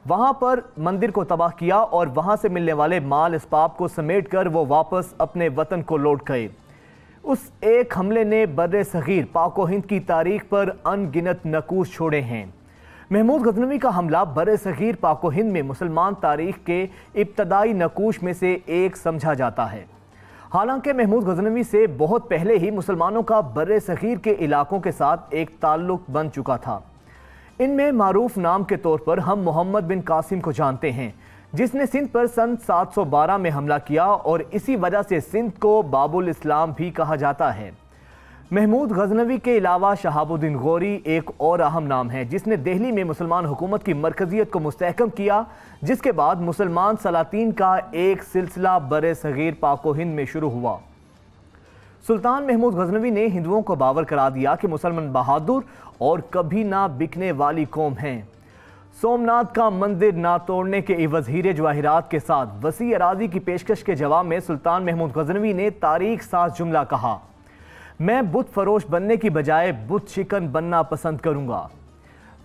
[SPEAKER 2] वहां पर मंदिर को तबाह किया और वहां से मिलने वाले माल इसबाब को समेटकर वो वापस अपने वतन को लौट गए। उस एक हमले ने बर्रे सगीर पाक व हिंद की तारीख पर अनगिनत नकूश छोड़े हैं। महमूद गजनवी का हमला बर्रे सगीर पाक व हिंद में मुसलमान तारीख के इब्तदाई नकूश में से एक समझा जाता है। हालांकि महमूद गजनवी से बहुत पहले ही मुसलमानों का बर्रे सगीर के इलाकों के साथ एक ताल्लुक बन चुका था। इनमें मारूफ नाम के तौर पर हम मोहम्मद बिन कासिम को जानते हैं, जिसने सिंध पर सन 712 में हमला किया और इसी वजह से सिंध को बाबुल इस्लाम भी कहा जाता है। महमूद गजनवी के अलावा शहाबुद्दीन गौरी एक और अहम नाम है, जिसने दिल्ली में मुसलमान हुकूमत की मरकजियत को मुस्तहकम किया, जिसके बाद मुसलमान सलातीन का एक सिलसिला बरे सगीर पाक व हिंद में शुरू हुआ। सुल्तान महमूद गजनवी ने हिंदुओं को बावर करा दिया कि मुसलमान बहादुर और कभी ना बिकने वाली कौम हैं। सोमनाथ का मंदिर ना तोड़ने के इवज हीरे जवाहिरात के साथ वसी अराजी की पेशकश के जवाब में सुल्तान महमूद गजनवी ने तारीख साज जुमला कहा, मैं बुत फरोश बनने की बजाय बुत शिकन बनना पसंद करूंगा।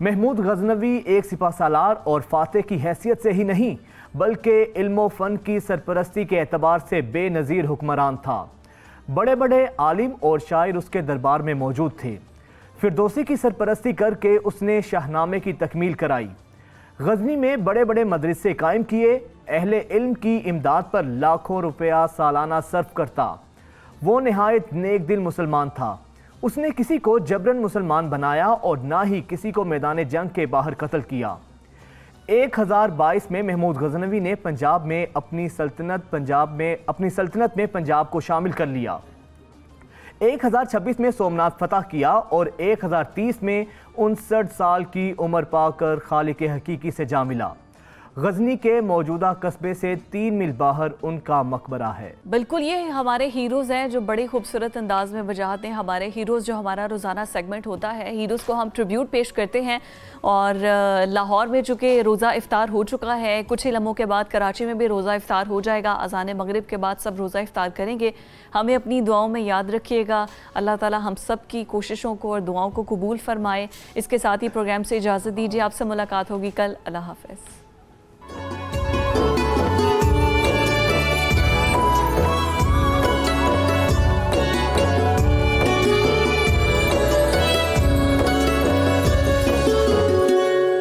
[SPEAKER 2] महमूद गजनवी एक सिपाहसालार और फातेह की हैसियत से ही नहीं, बल्कि इल्म फ़न की सरपरस्ती के एतबार से बेनज़ीर हुक्मरान था। बड़े बड़े आलिम और शायर उसके दरबार में मौजूद थे। फिरदौसी की सरपरस्ती करके उसने शाहनामे की तकमील कराई। गजनी में बड़े बड़े मदरसे कायम किए। अहले इल्म की इमदाद पर लाखों रुपया सालाना सर्फ करता। वो नहायत नेक दिल मुसलमान था। उसने किसी को जबरन मुसलमान बनाया और ना ही किसी को मैदान जंग के बाहर कत्ल किया। 1022 में महमूद गजनवी ने पंजाब में अपनी सल्तनत में पंजाब को शामिल कर लिया। 1026 में सोमनाथ फतह किया और 1030 में 59 साल की उम्र पाकर खालिक हकीकी से जा मिला। गजनी के मौजूदा कस्बे से 3 मील बाहर उनका मकबरा है।
[SPEAKER 1] बिल्कुल, ये हमारे हीरोज़ हैं जो बड़े खूबसूरत अंदाज में वजाहत हैं। हमारे हीरोज़ जो हमारा रोज़ाना सेगमेंट होता है, हीरोज़ को हम ट्रिब्यूट पेश करते हैं। और लाहौर में चूँकि रोज़ा इफ्तार हो चुका है, कुछ ही लम्हों के बाद कराची में भी रोज़ा इफ्तार हो जाएगा। अज़ान मगरिब के बाद सब रोज़ा इफ्तार करेंगे। हमें अपनी दुआओं में याद रखिएगा। अल्लाह ताला हम सब की कोशिशों को और दुआओं को कबूल फरमाए। इसके साथ ही प्रोग्राम से इजाज़त दीजिए। आपसे मुलाकात होगी कल। अल्लाह हाफ़िज़।